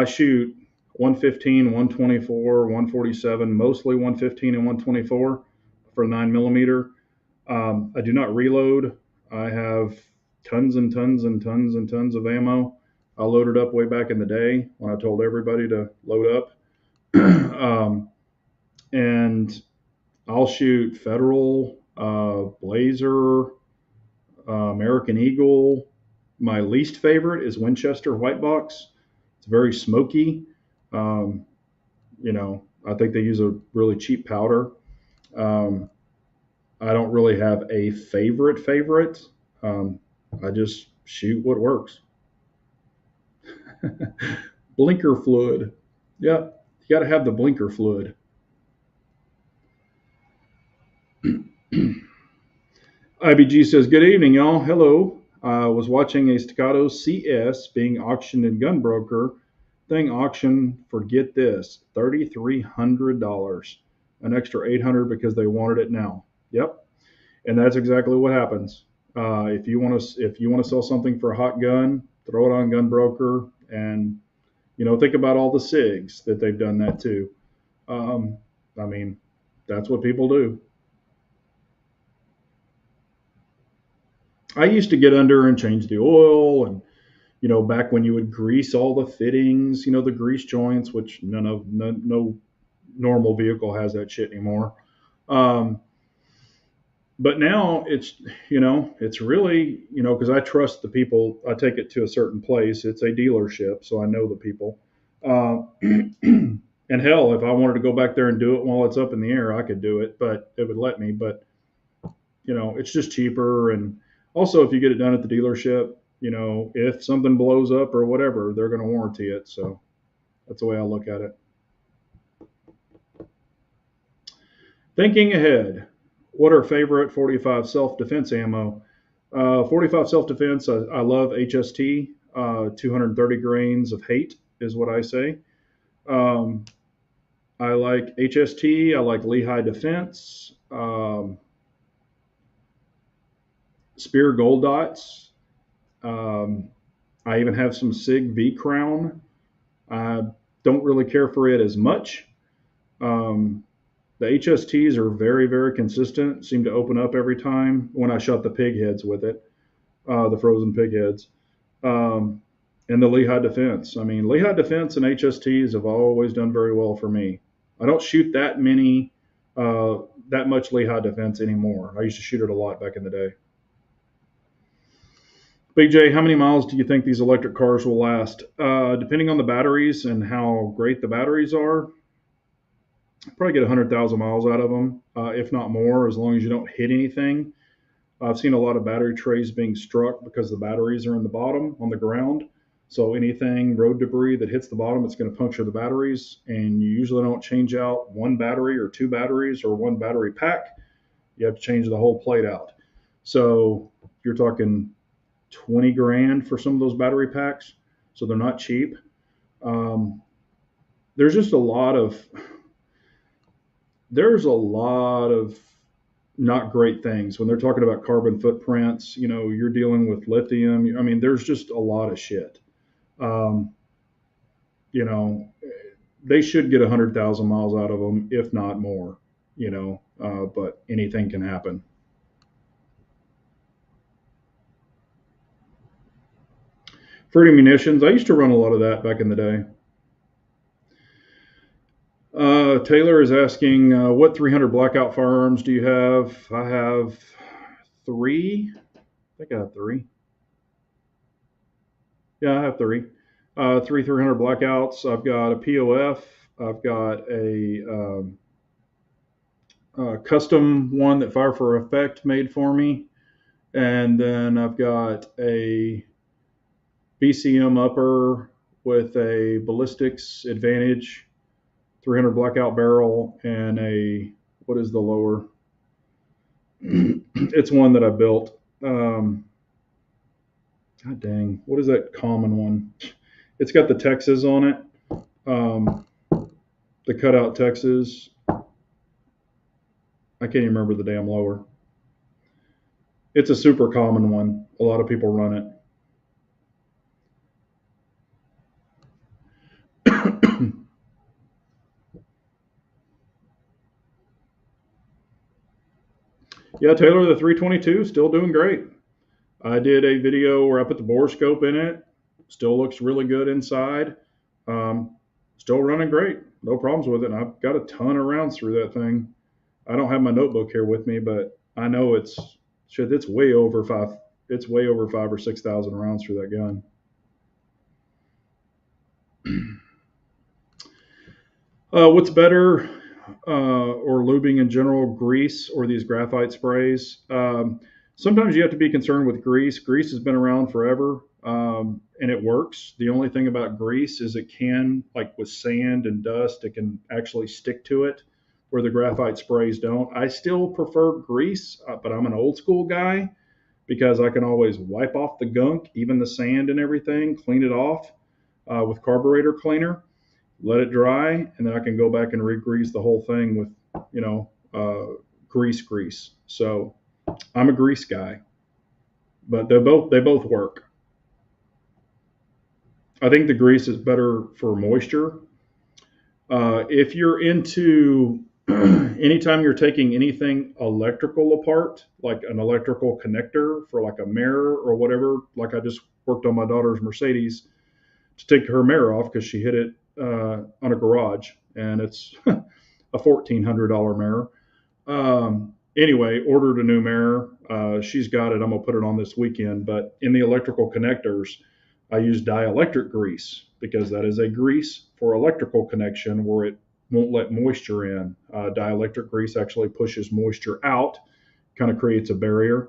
shoot 115, 124, 147, mostly 115 and 124 for 9 millimeter. I do not reload. I have tons and tons and tons and tons of ammo. I loaded up way back in the day when I told everybody to load up. And I'll shoot Federal, Blazer, American Eagle. My least favorite is Winchester White Box. It's very smoky. Um, I think they use a really cheap powder. Um, I don't really have a favorite. I just shoot what works. Blinker fluid. Yeah, you got to have the blinker fluid. IBG says, good evening, y'all. Hello. I was watching a Staccato CS being auctioned in Gunbroker. Thing auction for, get this, $3,300. An extra $800 because they wanted it now. Yep. And that's exactly what happens. If you want to sell something for a hot gun, throw it on Gunbroker, and think about all the SIGs that they've done that too. I mean, that's what people do. I used to get under and change the oil, and back when you would grease all the fittings, the grease joints, which no normal vehicle has that shit anymore. Um, but now it's really, because I trust the people. I take it to a certain place. It's a dealership, so I know the people. And hell, if I wanted to go back there and do it while it's up in the air, I could do it, but it would let me. But it's just cheaper. And also, if you get it done at the dealership, if something blows up or whatever, they're going to warranty it. So that's the way I look at it. Thinking ahead, what are favorite 45 self-defense ammo? 45 self-defense, I love HST. 230 grains of hate is what I say. I like HST. I like Lehigh Defense. Spear Gold Dots. I even have some SIG V Crown. I don't really care for it as much. The HSTs are very, very consistent. Seem to open up every time when I shot the pig heads with it, the frozen pig heads. And the Lehigh Defense. I mean, Lehigh Defense and HSTs have always done very well for me. I don't shoot that many that much Lehigh Defense anymore. I used to shoot it a lot back in the day. Big J, how many miles do you think these electric cars will last? Depending on the batteries and how great the batteries are, probably get 100,000 miles out of them, if not more, as long as you don't hit anything. I've seen a lot of battery trays being struck because the batteries are in the bottom on the ground. So anything road debris that hits the bottom, it's going to puncture the batteries. And you usually don't change out one battery or two batteries or one battery pack. You have to change the whole plate out. So you're talking 20 grand for some of those battery packs. So they're not cheap. Um, there's just a lot of there's a lot of not great things when they're talking about carbon footprints. You're dealing with lithium. I mean, there's just a lot of shit. Um, you know, they should get 100,000 miles out of them, if not more. But anything can happen. Fruity munitions. I used to run a lot of that back in the day. Taylor is asking, what 300 blackout firearms do you have? I have three. I think I have three. Yeah, I have three. Three 300 blackouts. I've got a POF. I've got a custom one that Fire for Effect made for me. And then I've got a BCM upper with a ballistics advantage 300 blackout barrel and what is the lower? It's one that I built. God dang, what is that common one? It's got the Texas on it, the cutout Texas. I can't even remember the damn lower. It's a super common one. A lot of people run it. Yeah, Taylor, the 322 still doing great. I did a video where I put the bore scope in it. Still looks really good inside. Still running great. No problems with it. And I've got a ton of rounds through that thing. I don't have my notebook here with me, but I know it's way over five. It's way over 5,000 or 6,000 rounds through that gun. What's better, or lubing in general, grease or these graphite sprays? Sometimes you have to be concerned with grease. Grease has been around forever, and it works. The only thing about grease is it can, like with sand and dust, it can actually stick to it, where the graphite sprays don't. I still prefer grease, but I'm an old school guy because I can always wipe off the gunk, even the sand and everything, clean it off with carburetor cleaner, let it dry, and then I can go back and re-grease the whole thing with, grease. So I'm a grease guy, but they both work. I think the grease is better for moisture. If you're into anytime you're taking anything electrical apart, like an electrical connector for like a mirror or whatever, like I just worked on my daughter's Mercedes to take her mirror off because she hit it on a garage, and it's a $1,400 mirror. Anyway, ordered a new mirror. She's got it. I'm gonna put it on this weekend. But in the electrical connectors, I use dielectric grease because that is a grease for electrical connection where it won't let moisture in. Dielectric grease actually pushes moisture out, kind of creates a barrier.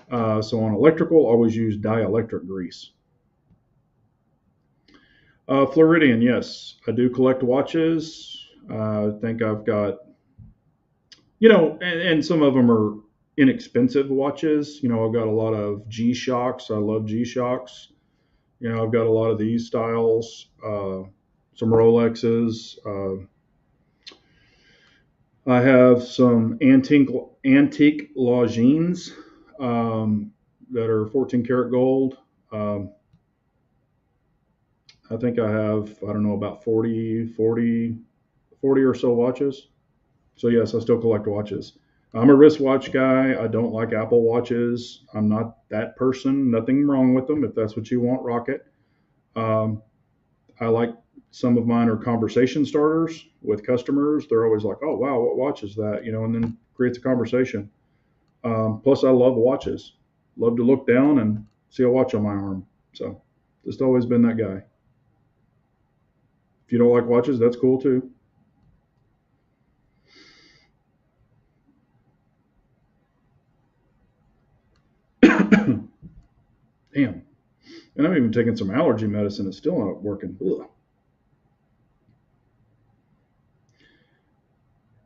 So on electrical, always use dielectric grease. Floridian, yes, I do collect watches. I think I've got, and some of them are inexpensive watches. I've got a lot of G-Shocks. I love G-Shocks. I've got a lot of these styles, some Rolexes. I have some antique Longines that are 14 karat gold. I think I have, I don't know, about 40 or so watches. So yes, I still collect watches. I'm a wristwatch guy. I don't like Apple watches. I'm not that person. Nothing wrong with them. If that's what you want, rock it. I like Some of mine are conversation starters with customers. They're always like, "Oh wow, what watch is that?" And then creates a conversation. Plus, I love watches. Love to look down and see a watch on my arm. So, just always been that guy. If you don't like watches, that's cool too. Damn. And I'm even taking some allergy medicine. It's still not working. Ugh.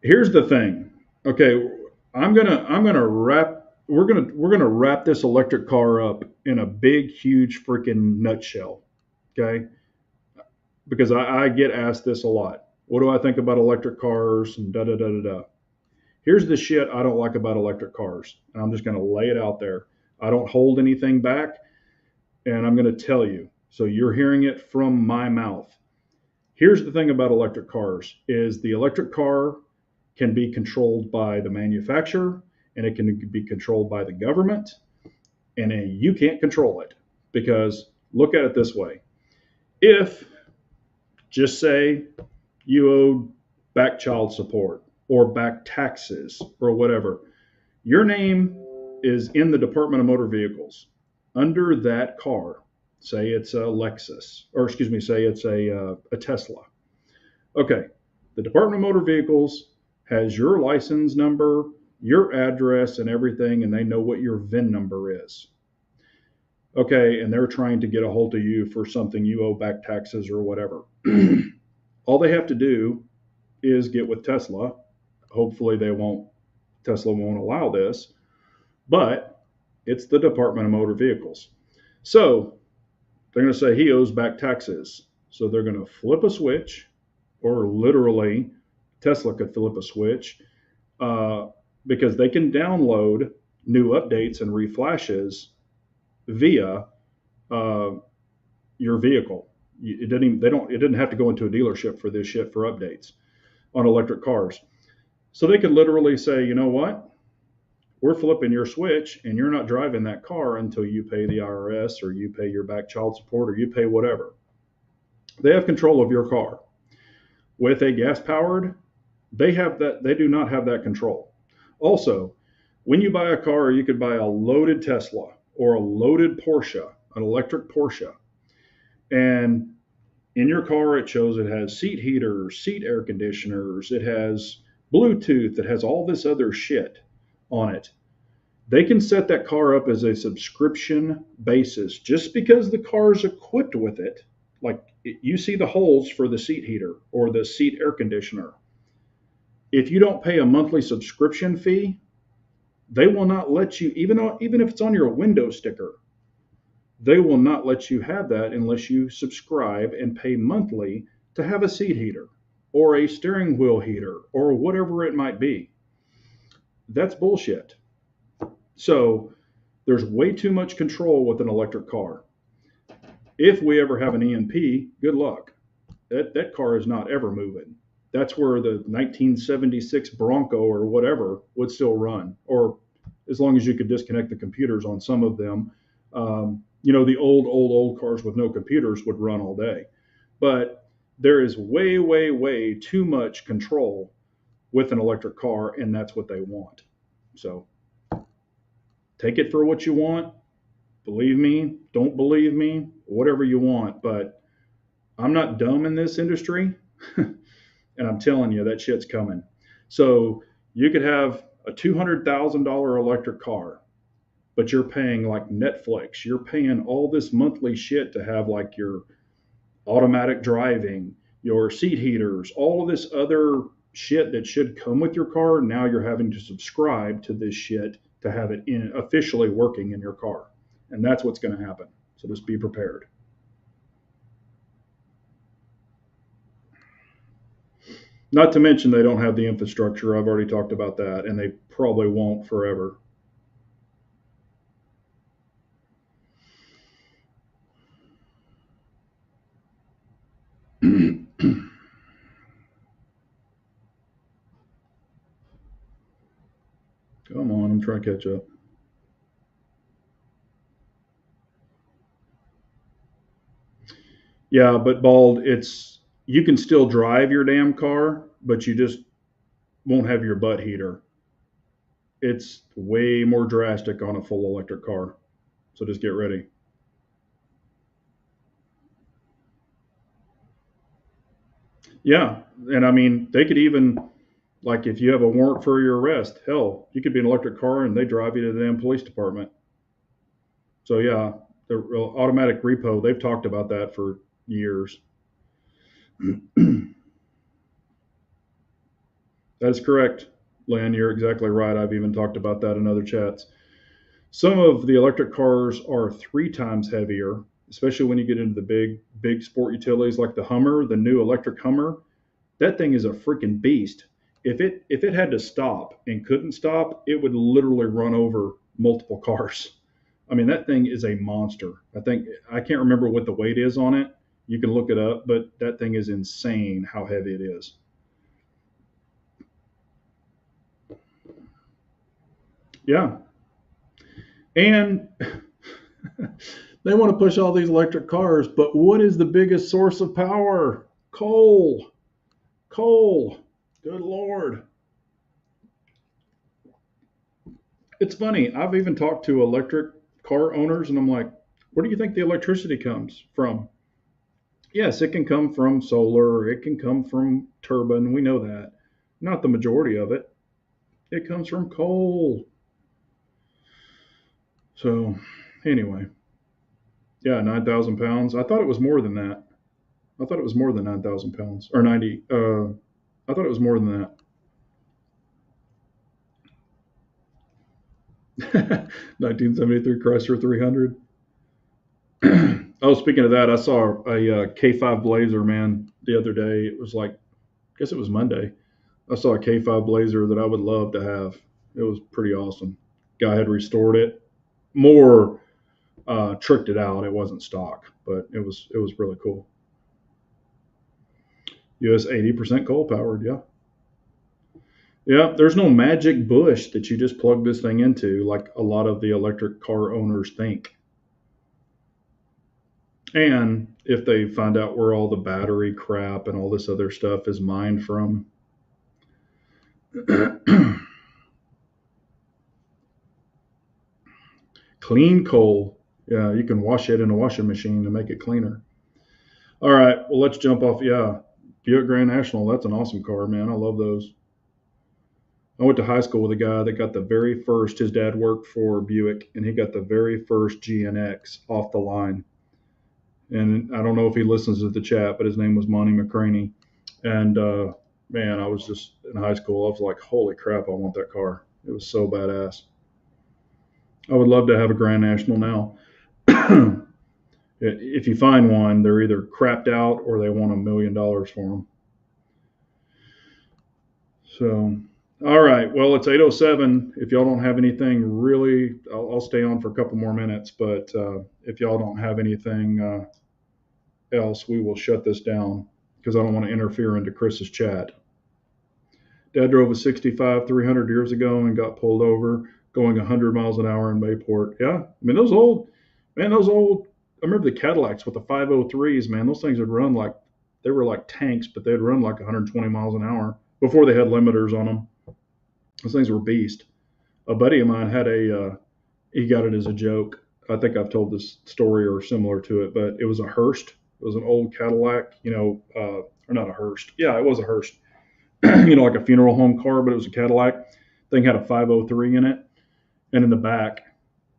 Here's the thing. Okay, I'm gonna wrap we're gonna wrap this electric car up in a big, huge freaking nutshell. Okay, because I get asked this a lot. What do I think about electric cars and da da da da da. Here's the shit I don't like about electric cars, and I'm just gonna lay it out there. I don't hold anything back, and I'm gonna tell you. So you're hearing it from my mouth. Here's the thing about electric cars is the electric car can be controlled by the manufacturer and it can be controlled by the government and you can't control it because look at it this way. If just say you owed back child support or back taxes or whatever, your name is in the Department of Motor Vehicles under that car. Say it's a Lexus, or excuse me, say it's a Tesla. Okay, the Department of Motor Vehicles has your license number, your address, and everything, and they know what your VIN number is. Okay, and they're trying to get a hold of you for something you owe back taxes or whatever. All they have to do is get with Tesla. Hopefully, Tesla won't allow this, but it's the Department of Motor Vehicles. So they're going to say he owes back taxes. So they're going to flip a switch, or literally, Tesla could flip a switch uh, because they can download new updates and reflashes via uh, your vehicle. It didn't even, they don't it didn't have to go into a dealership for this shit for updates on electric cars. So they could literally say, you know what? We're flipping your switch and you're not driving that car until you pay the IRS or you pay your back child support or you pay whatever. They have control of your car. With a gas powered, they do not have that control. Also, when you buy a car, you could buy a loaded Tesla or a loaded Porsche, an electric Porsche. And in your car, it shows it has seat heaters, seat air conditioners, it has Bluetooth, it has all this other shit on it. They can set that car up as a subscription basis just because the car is equipped with it. Like you see the holes for the seat heater or the seat air conditioner. If you don't pay a monthly subscription fee, they will not let you, even if it's on your window sticker, they will not let you have that unless you subscribe and pay monthly to have a seat heater or a steering wheel heater or whatever it might be. That's bullshit. So there's way too much control with an electric car. If we ever have an EMP, good luck. That car is not ever moving. That's where the 1976 Bronco or whatever would still run, or as long as you could disconnect the computers on some of them. The old cars with no computers would run all day. But there is way, way, way too much control with an electric car, and that's what they want. So take it for what you want. Believe me, don't believe me, whatever you want. But I'm not dumb in this industry. And I'm telling you, that shit's coming. So you could have a $200,000 electric car, but you're paying like Netflix. You're paying all this monthly shit to have like your automatic driving, your seat heaters, all of this other shit that should come with your car. Now you're having to subscribe to this shit to have it officially working in your car. And that's what's going to happen. So just be prepared. Not to mention they don't have the infrastructure. I've already talked about that, and they probably won't forever. Come on, I'm trying to catch up. Yeah, but Bald, it's you can still drive your damn car, but you just won't have your butt heater. It's way more drastic on a full electric car. So just get ready. Yeah. And I mean, they could even, like, if you have a warrant for your arrest, hell, you could be in an electric car and they drive you to the damn police department. So, yeah, the automatic repo, they've talked about that for years. That is correct, Lynn. You're exactly right. I've even talked about that in other chats. Some of the electric cars are 3 times heavier, especially when you get into the big sport utilities like the Hummer, the new electric Hummer. That thing is a freaking beast. If it had to stop and couldn't stop, it would literally run over multiple cars. I mean, that thing is a monster. I can't remember what the weight is on it. You can look it up, but that thing is insane how heavy it is. Yeah. And they want to push all these electric cars, but what is the biggest source of power? Coal. Coal. Good Lord. It's funny. I've even talked to electric car owners, and I'm like, where do you think the electricity comes from? Yes, it can come from solar, it can come from turbine. We know that. Not the majority of it. It comes from coal. So, anyway, yeah, 9,000 pounds. I thought it was more than that. I thought it was more than 9,000 pounds or 90. I thought it was more than that. 1973 Chrysler 300. Oh, speaking of that, I saw a K5 Blazer, man, the other day. It was like, I guess it was Monday. I saw a K5 Blazer that I would love to have. It was pretty awesome. Guy had restored it, more tricked it out. It wasn't stock, but it was really cool. US 80% coal powered. Yeah, yeah. There's no magic bush that you just plug this thing into, like a lot of the electric car owners think. And if they find out where all the battery crap and all this other stuff is mined from, clean coal. Yeah, you can wash it in a washing machine to make it cleaner. All right, well, let's jump off. Yeah, Buick Grand National. That's an awesome car, man. I love those. I went to high school with a guy that got the very first. His dad worked for Buick, and he got the very first GNX off the line. And I don't know if he listens to the chat, but his name was Monty McCraney. And man, I was just in high school. I was like, holy crap, I want that car. It was so badass. I would love to have a Grand National now. If you find one, they're either crapped out or they want $1 million for them. So, all right. Well, it's 8:07. If y'all don't have anything really, I'll stay on for a couple more minutes. But if y'all don't have anything else, we will shut this down because I don't want to interfere into Chris's chat. Dad drove a 65 300 years ago and got pulled over going 100 miles an hour in Mayport. Yeah. I mean, those old, I remember the Cadillacs with the 503s, man. Those things would run like, they were like tanks, but they'd run like 120 miles an hour before they had limiters on them. Those things were beast. A buddy of mine had he got it as a joke. I think I've told this story or similar to it, but it was a Hearst. It was an old Cadillac, or not a Hearst. Yeah, it was a Hearst. Like a funeral home car, but it was a Cadillac. Thing had a 503 in it, and in the back,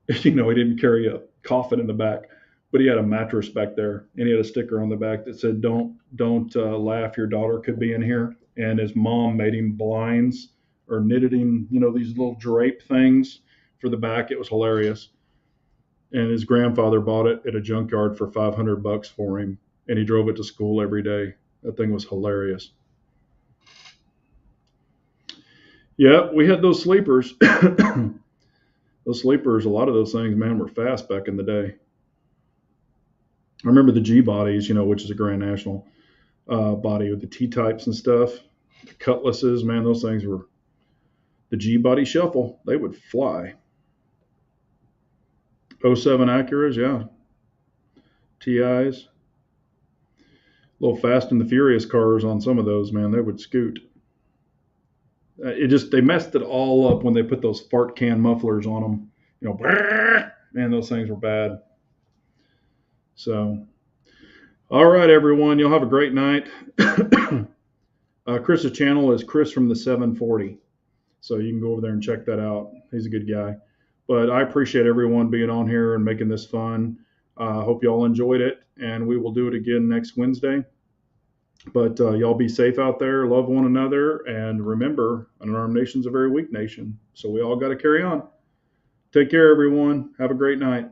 he didn't carry a coffin in the back, but he had a mattress back there, and he had a sticker on the back that said, "Don't laugh, your daughter could be in here." And his mom made him blinds or knitted him, these little drape things for the back. It was hilarious. And his grandfather bought it at a junkyard for $500 for him, and he drove it to school every day. That thing was hilarious. Yeah, we had those sleepers. Those sleepers, a lot of those things, man, were fast back in the day. I remember the G bodies, which is a Grand National body with the T types and stuff. The Cutlasses, man, those things were the G body shuffle. They would fly. '07 Acuras, yeah. TIs. Little Fast and the Furious cars on some of those, man, they would scoot. They messed it all up when they put those fart can mufflers on them. You know, man, those things were bad. So, all right, everyone, you'll have a great night. Chris's channel is Chris from the 740. So you can go over there and check that out. He's a good guy. But I appreciate everyone being on here and making this fun. Hope you all enjoyed it, and we will do it again next Wednesday. But y'all be safe out there, love one another, and remember, an unarmed nation's a very weak nation. So we all got to carry on. Take care, everyone. Have a great night.